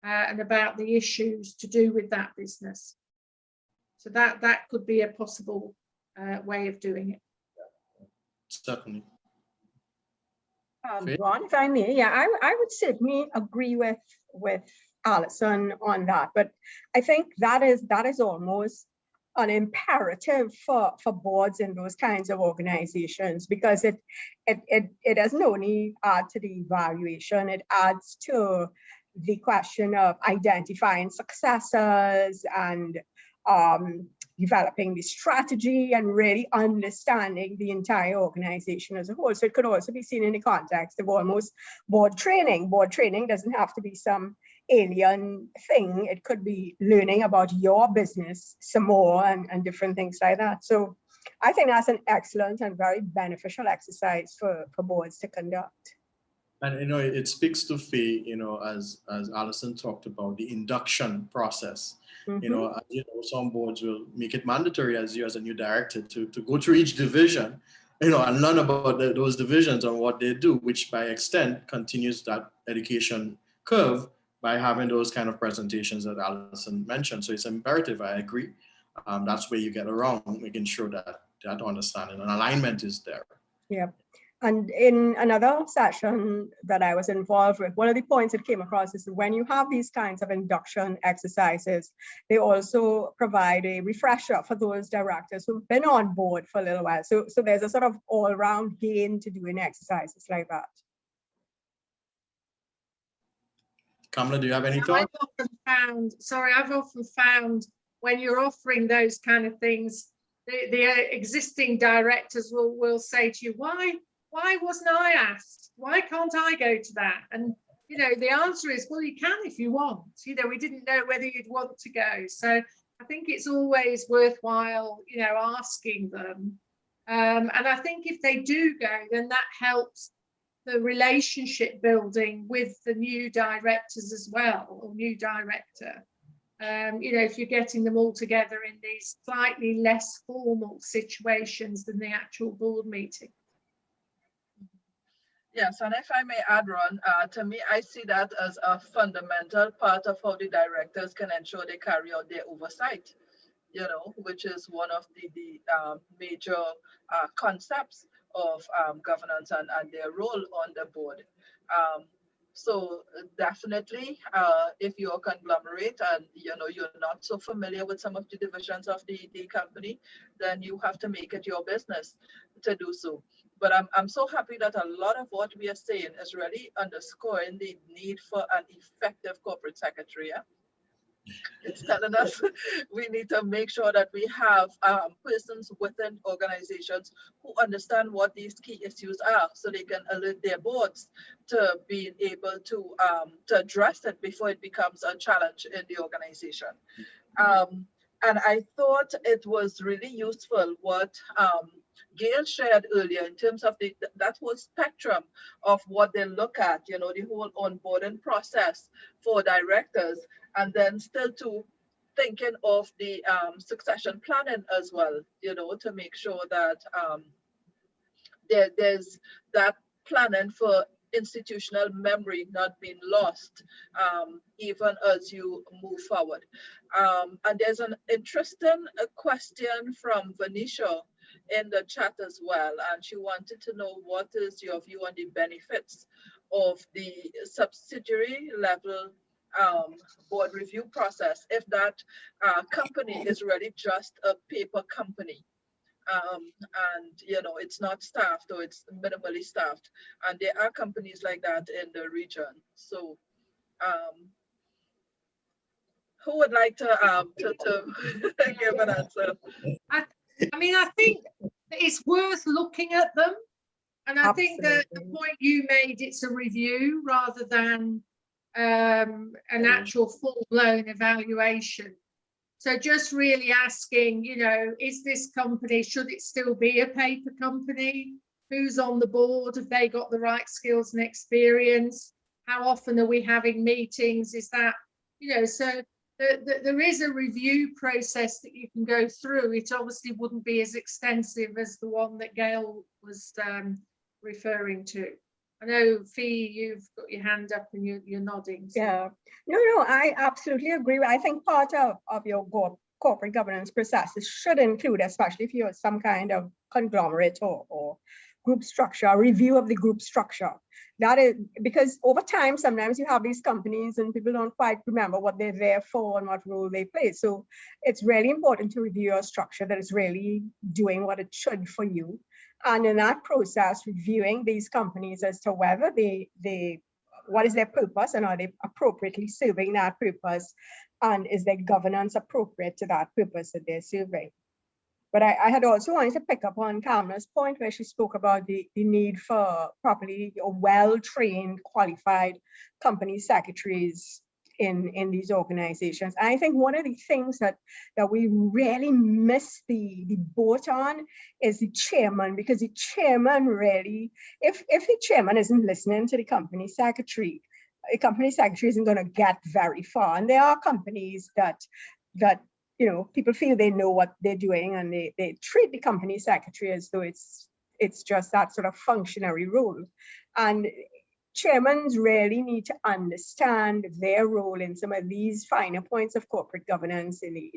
and about the issues to do with that business. So that could be a possible way of doing it. Certainly. Ron, if I may, I would certainly agree with Alison on that, but I think that is almost an imperative for boards in those kinds of organizations, because it doesn't only add to the evaluation, it adds to the question of identifying successors and developing the strategy and really understanding the entire organization as a whole. So it could also be seen in the context of almost board training. Board training doesn't have to be some alien thing. It could be learning about your business some more and different things like that. So I think that's an excellent and very beneficial exercise for boards to conduct. And it speaks to Faye, as Alison talked about, the induction process. Mm-hmm. Some boards will make it mandatory as a new director to go through each division, and learn about those divisions and what they do, which by extent continues that education curve by having those kind of presentations that Alison mentioned. So it's imperative, I agree. That's where you get around making sure that understanding and alignment is there. Yeah. And in another session that I was involved with, one of the points that came across is that when you have these kinds of induction exercises, they also provide a refresher for those directors who've been on board for a little while. So there's a sort of all-round gain to doing exercises like that. Kamala, do you have any thoughts? I've often found when you're offering those kind of things, the existing directors will say to you, why wasn't I asked? Why can't I go to that? And, the answer is, well, you can if you want. We didn't know whether you'd want to go. So I think it's always worthwhile, asking them. And I think if they do go, then that helps the relationship building with the new directors as well, or new director. You know, if you're getting them all together in these slightly less formal situations than the actual board meeting. Yes, and if I may add, Ron, to me, I see that as a fundamental part of how the directors can ensure they carry out their oversight, you know, which is one of the major concepts of governance and their role on the board. So definitely, if you're a conglomerate and you know you're not so familiar with some of the divisions of the company, then you have to make it your business to do so. But I'm so happy that a lot of what we are saying is really underscoring the need for an effective corporate secretary. Yeah? It's telling us we need to make sure that we have persons within organizations who understand what these key issues are, so they can alert their boards to being able to address it before it becomes a challenge in the organization. And I thought it was really useful what Gail shared earlier in terms of that whole spectrum of what they look at, you know, the whole onboarding process for directors, and then still to thinking of the succession planning as well, you know, to make sure that there's that planning for institutional memory not being lost, even as you move forward. And there's an interesting question from Venetia in the chat as well, and she wanted to know what is your view on the benefits of the subsidiary level board review process if that company is really just a paper company. And you know it's not staffed, or it's minimally staffed, and there are companies like that in the region. So who would like to give an answer? I mean, I think it's worth looking at them, and I think that the point you made, it's a review rather than an actual full-blown evaluation. So just really asking, you know, is this company, should it still be a paper company? Who's on the board? Have they got the right skills and experience? How often are we having meetings? Is that, you know, so there is a review process that you can go through. It obviously wouldn't be as extensive as the one that Gail was referring to. I know, Fee, you've got your hand up and you're nodding. So. Yeah, no, I absolutely agree. I think part of your corporate governance processes should include, especially if you're some kind of conglomerate or group structure, a review of the group structure. That is because over time, sometimes you have these companies and people don't quite remember what they're there for and what role they play. So it's really important to review a structure that is really doing what it should for you. And in that process, reviewing these companies as to whether what is their purpose and are they appropriately serving that purpose, and is their governance appropriate to that purpose that they're serving. But I had also wanted to pick up on Kamla's point where she spoke about the need for properly well-trained, qualified company secretaries in these organizations. And I think one of the things that we really miss the boat on is the chairman, because the chairman really, if the chairman isn't listening to the company secretary isn't going to get very far. And there are companies that you know, people feel they know what they're doing, and they treat the company secretary as though it's just that sort of functionary role. And chairmen really need to understand their role in some of these finer points of corporate governance, in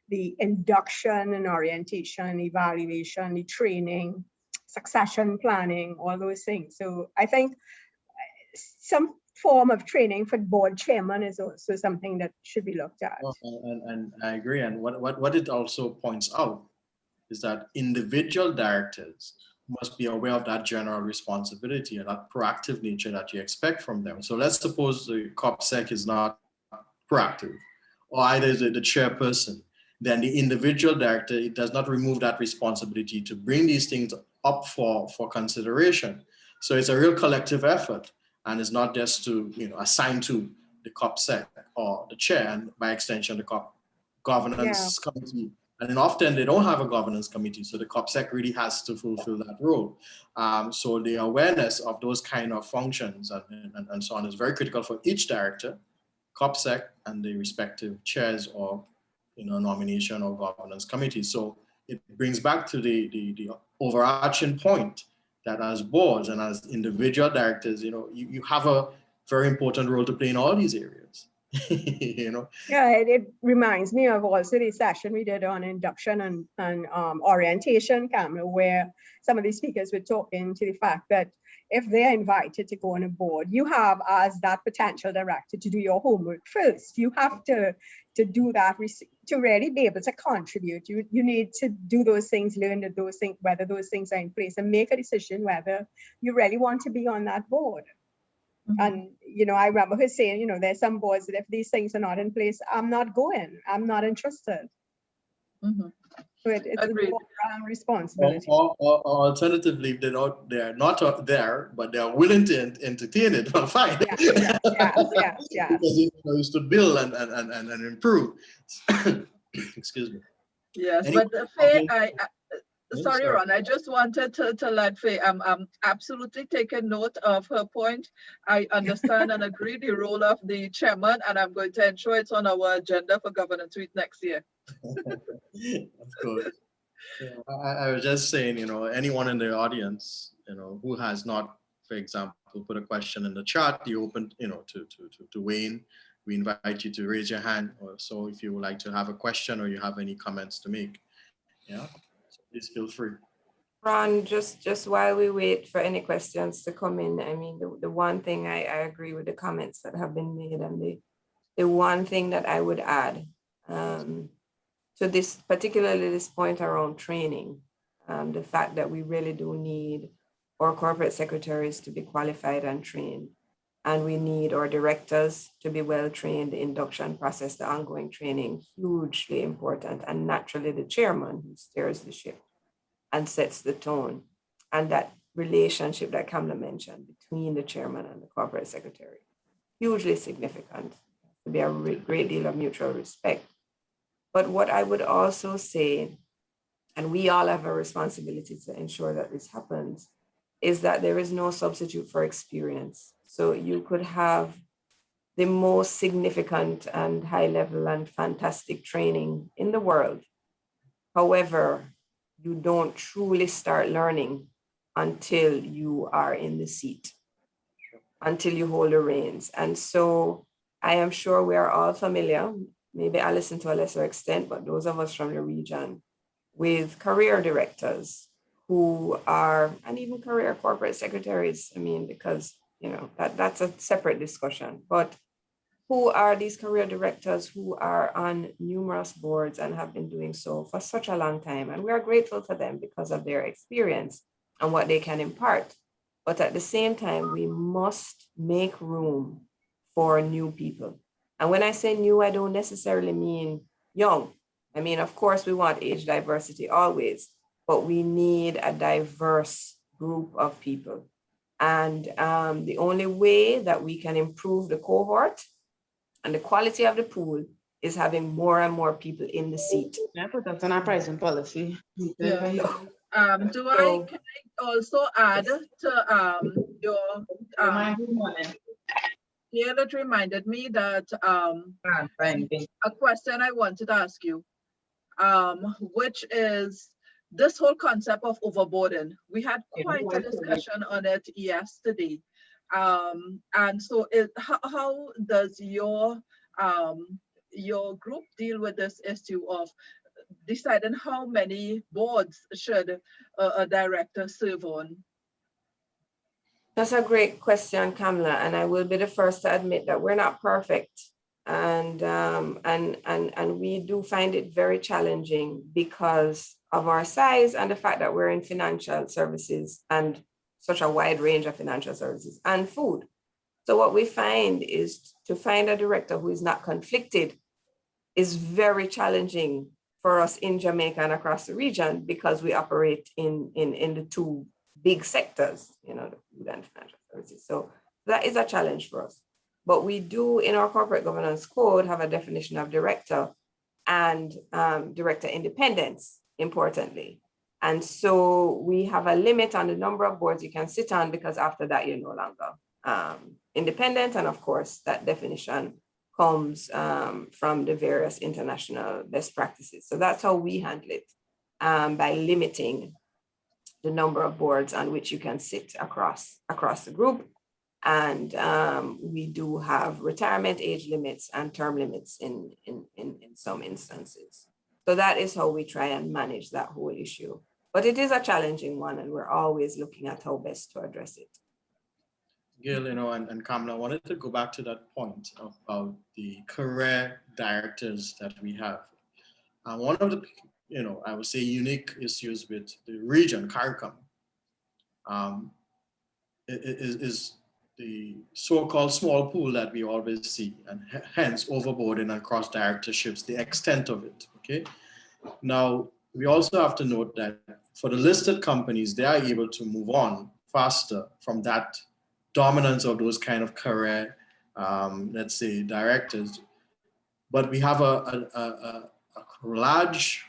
the induction and orientation, evaluation, the training, succession planning, all those things. So I think some form of training for board chairman is also something that should be looked at. And I agree. And what it also points out is that individual directors must be aware of that general responsibility and that proactive nature that you expect from them. So let's suppose the COPSEC is not proactive, or either the chairperson, then the individual director, it does not remove that responsibility to bring these things up for consideration. So it's a real collective effort, and it's not just to, you know, assign to the COPSEC or the chair, and by extension the governance committee And then often they don't have a governance committee, so the COPSEC really has to fulfill that role. So the awareness of those kind of functions and so on is very critical for each director, COPSEC, and the respective chairs or nomination or governance committee. So it brings back to the overarching point that as boards and as individual directors, you have a very important role to play in all these areas. Yeah, it reminds me of also the session we did on induction and orientation, Kamala, where some of the speakers were talking to the fact that if they're invited to go on a board, you have, as that potential director, to do your homework first. You have to do that to really be able to contribute. You need to do those things, learn those things, whether those things are in place, and make a decision whether you really want to be on that board. And, I remember her saying, there's some boards that if these things are not in place, I'm not going, I'm not interested. So it's a responsibility. Or alternatively, they're not there, but they're willing to entertain it. Well, fine. Yes. Because it's to build and improve. Excuse me. Yes, but Faye, sorry, Ron, I just wanted to let Faye, I'm absolutely taking note of her point. I understand and agree the role of the chairman, and I'm going to ensure it's on our agenda for Governance Week next year. Of course. I was just saying, anyone in the audience, who has not, for example, put a question in the chat, you open, to weigh in. We invite you to raise your hand, or so if you would like to have a question or you have any comments to make. Yeah. Please feel free. Ron, just while we wait for any questions to come in, I mean, the one thing I agree with the comments that have been made, and the one thing that I would add to this, particularly this point around training, the fact that we really do need our corporate secretaries to be qualified and trained, and we need our directors to be well trained. The induction process, the ongoing training, hugely important, and naturally the chairman who steers the ship and sets the tone, and that relationship that Kamala mentioned between the chairman and the corporate secretary, hugely significant. To be a great deal of mutual respect. But what I would also say, and we all have a responsibility to ensure that this happens, is that there is no substitute for experience. So you could have the most significant and high level and fantastic training in the world. However, you don't truly start learning until you are in the seat, until you hold the reins. And so I am sure we are all familiar, maybe Alison to a lesser extent, but those of us from the region, with career directors who are, and even career corporate secretaries, I mean, because, that's a separate discussion, but who are these career directors who are on numerous boards and have been doing so for such a long time. And we are grateful for them because of their experience and what they can impart. But at the same time, we must make room for new people. And when I say new, I don't necessarily mean young. I mean, of course, we want age diversity always, but we need a diverse group of people. And the only way that we can improve the cohort and the quality of the pool is having more and more people in the seat. Yeah, but that's an our pricing policy. Yeah. Can I also add to your here that reminded me that a question I wanted to ask you, which is this whole concept of overboarding. We had quite a discussion on it yesterday. And so how does your group deal with this issue of deciding how many boards should a director serve on? That's a great question, Kamala, and I will be the first to admit that we're not perfect, and we do find it very challenging because of our size and the fact that we're in financial services and such a wide range of financial services and food. So what we find is to find a director who is not conflicted is very challenging for us in Jamaica and across the region because we operate in the two big sectors, the food and financial services. So that is a challenge for us. But we do, in our corporate governance code, have a definition of director and director independence, importantly. And so we have a limit on the number of boards you can sit on, because after that, you're no longer independent. And of course, that definition comes from the various international best practices. So that's how we handle it, by limiting the number of boards on which you can sit across the group. And we do have retirement age limits and term limits in some instances. So that is how we try and manage that whole issue. But it is a challenging one, and we're always looking at how best to address it. Gail, and Kamala, I wanted to go back to that point about the career directors that we have. One of the, I would say, unique issues with the region, CARICOM, is the so-called small pool that we always see, and hence overboarding and cross directorships, the extent of it, okay? Now, we also have to note that for the listed companies, they are able to move on faster from that dominance of those kind of career, let's say, directors. But we have a large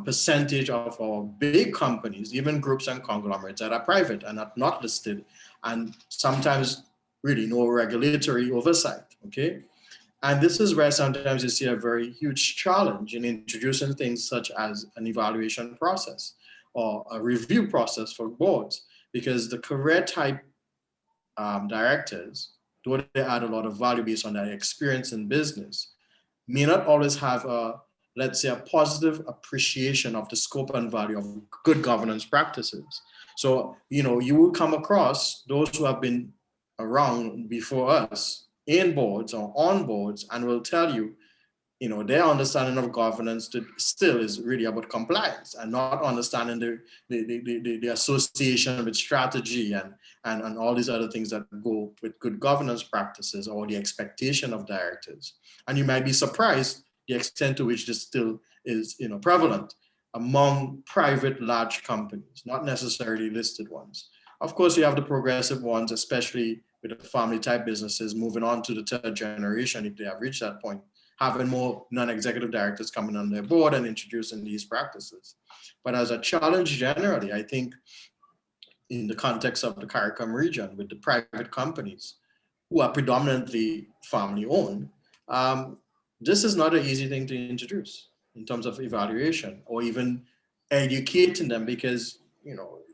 percentage of our big companies, even groups and conglomerates, that are private and are not listed, and sometimes really no regulatory oversight, okay? And this is where sometimes you see a very huge challenge in introducing things such as an evaluation process or a review process for boards, because the career type directors, though they add a lot of value based on their experience in business, may not always have a, let's say, a positive appreciation of the scope and value of good governance practices. So, you will come across those who have been around before us in boards or on boards, and will tell you, their understanding of governance still is really about compliance, and not understanding the association with strategy and all these other things that go with good governance practices, or the expectation of directors. And you might be surprised the extent to which this still is prevalent among private large companies, not necessarily listed ones. Of course, you have the progressive ones, especially with the family type businesses, moving on to the third generation if they have reached that point, having more non-executive directors coming on their board and introducing these practices. But as a challenge generally, I think in the context of the CARICOM region with the private companies who are predominantly family owned, this is not an easy thing to introduce in terms of evaluation or even educating them, because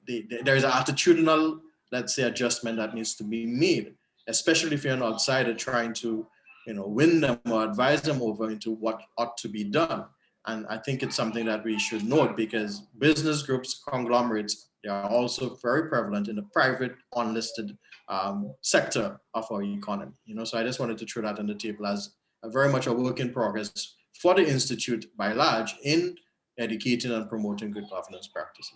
there's an attitudinal, let's say, adjustment that needs to be made, especially if you're an outsider trying to win them or advise them over into what ought to be done. And I think it's something that we should note, because business groups, conglomerates, they are also very prevalent in the private unlisted sector of our economy. So I just wanted to throw that on the table as very much a work in progress for the Institute by large in educating and promoting good governance practices.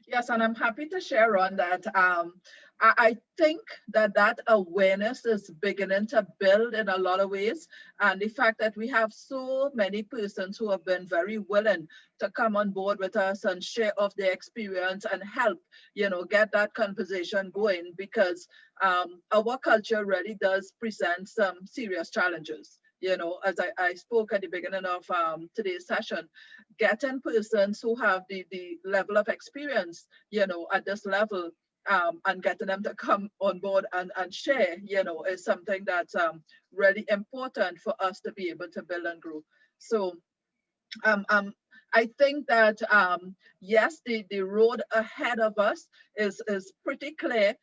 Yes, and I'm happy to share on that. I think that awareness is beginning to build in a lot of ways. And the fact that we have so many persons who have been very willing to come on board with us and share of their experience and help, get that conversation going, because our culture really does present some serious challenges. As I spoke at the beginning of today's session, getting persons who have the level of experience, at this level, and getting them to come on board and share, is something that's really important for us to be able to build and grow. So I think that, yes, the road ahead of us is pretty clear,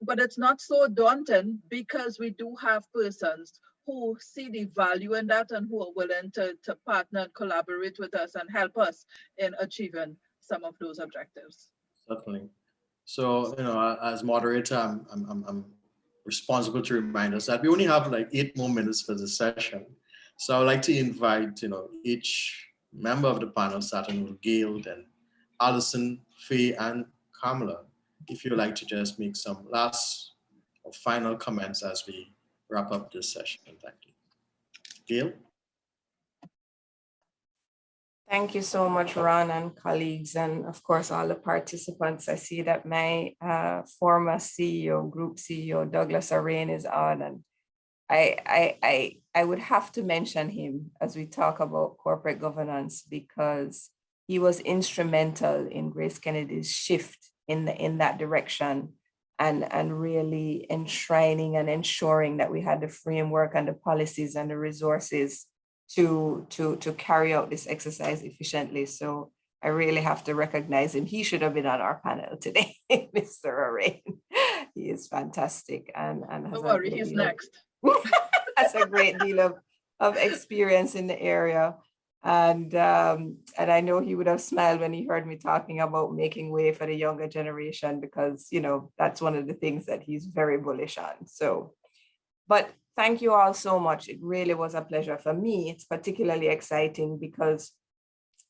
but it's not so daunting, because we do have persons who see the value in that and who are willing to partner and collaborate with us and help us in achieving some of those objectives. Certainly. So, as moderator, I'm responsible to remind us that we only have like 8 more minutes for the session. So I would like to invite, each member of the panel, starting with Gail, then Alison, Faye, and Kamala, if you'd like to just make some last or final comments as we wrap up this session. Thank you. Gail? Thank you so much, Ron, and colleagues, and of course, all the participants. I see that my former CEO, Group CEO, Douglas Arain, is on, and I I would have to mention him as we talk about corporate governance, because he was instrumental in Grace Kennedy's shift in that direction, and really enshrining and ensuring that we had the framework and the policies and the resources to carry out this exercise efficiently. So I really have to recognize him. He should have been on our panel today, Mr. Arain. He is fantastic and has Don't worry, he's next. has a great deal of experience in the area. And I know he would have smiled when he heard me talking about making way for the younger generation, because, you know, that's one of the things that he's very bullish on. So, but thank you all so much. It really was a pleasure. For me, it's particularly exciting because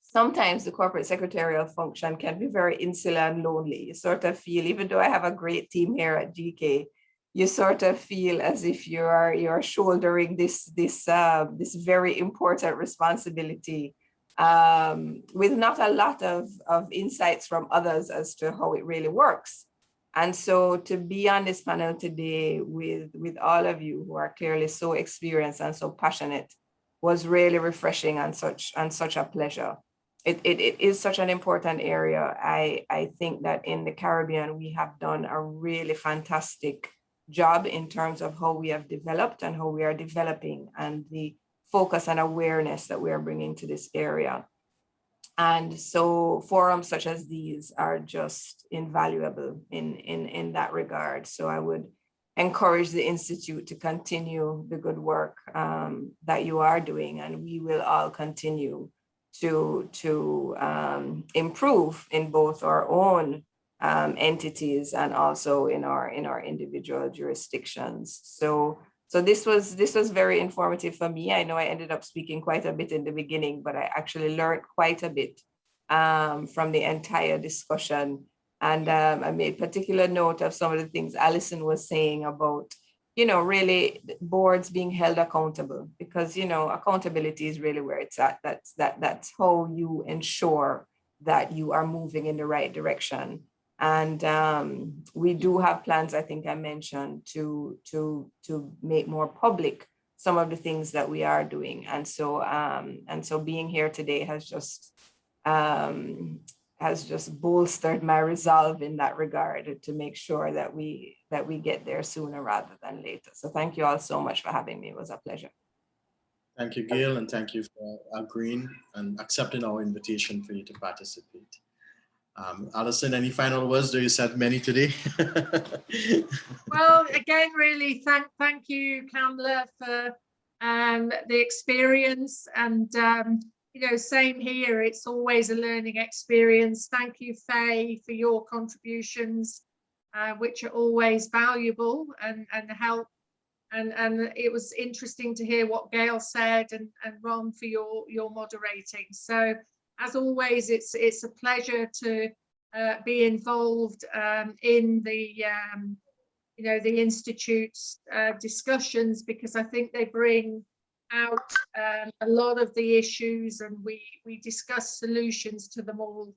sometimes the corporate secretarial function can be very insular and lonely. You sort of feel, even though I have a great team here at GK, you sort of feel as if you're shouldering this very important responsibility with not a lot of insights from others as to how it really works. And so to be on this panel today with all of you who are clearly so experienced and so passionate was really refreshing and such a pleasure. It is such an important area. I think that in the Caribbean, we have done a really fantastic job in terms of how we have developed and how we are developing, and the focus and awareness that we are bringing to this area. And so forums such as these are just invaluable in that regard. So I would encourage the Institute to continue the good work that you are doing, and we will all continue to improve in both our own entities and also in our individual jurisdictions. So this was very informative for me. I know I ended up speaking quite a bit in the beginning, but I actually learned quite a bit from the entire discussion. And I made particular note of some of the things Alison was saying about, you know, really boards being held accountable, because, you know, accountability is really where it's at. That's how you ensure that you are moving in the right direction. And we do have plans, I think I mentioned, to make more public some of the things that we are doing. And so being here today has just bolstered my resolve in that regard to make sure that we get there sooner rather than later. So thank you all so much for having me. It was a pleasure. Thank you, Gail, and thank you for agreeing and accepting our invitation for you to participate. Alison, any final words? Do you said many today? Well, again, really thank you, Kamla, for the experience, and you know, same here. It's always a learning experience. Thank you, Faye, for your contributions, which are always valuable and help. And it was interesting to hear what Gail said, and Ron, for your moderating. So as always, it's a pleasure to be involved in the you know, the Institute's discussions, because I think they bring out a lot of the issues, and we discuss solutions to them all,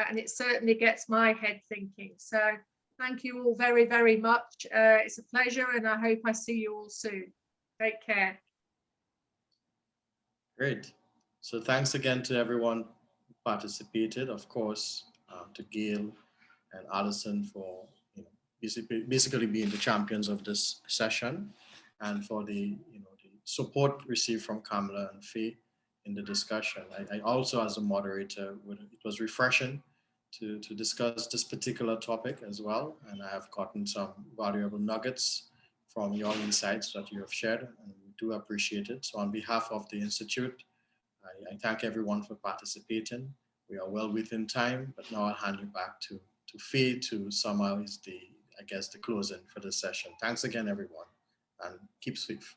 and it certainly gets my head thinking. So thank you all very, very much. It's a pleasure, and I hope I see you all soon. Take care. Great. So thanks again to everyone who participated, of course, to Gail and Alison for, you know, basically being the champions of this session, and for the, you know, the support received from Kamla and Faye in the discussion. I also, as a moderator, it was refreshing to discuss this particular topic as well, and I have gotten some valuable nuggets from your insights that you have shared, and we do appreciate it. So on behalf of the Institute, I thank everyone for participating. We are well within time, but now I'll hand you back to Faye to summarize the closing for this session. Thanks again, everyone, and keep safe.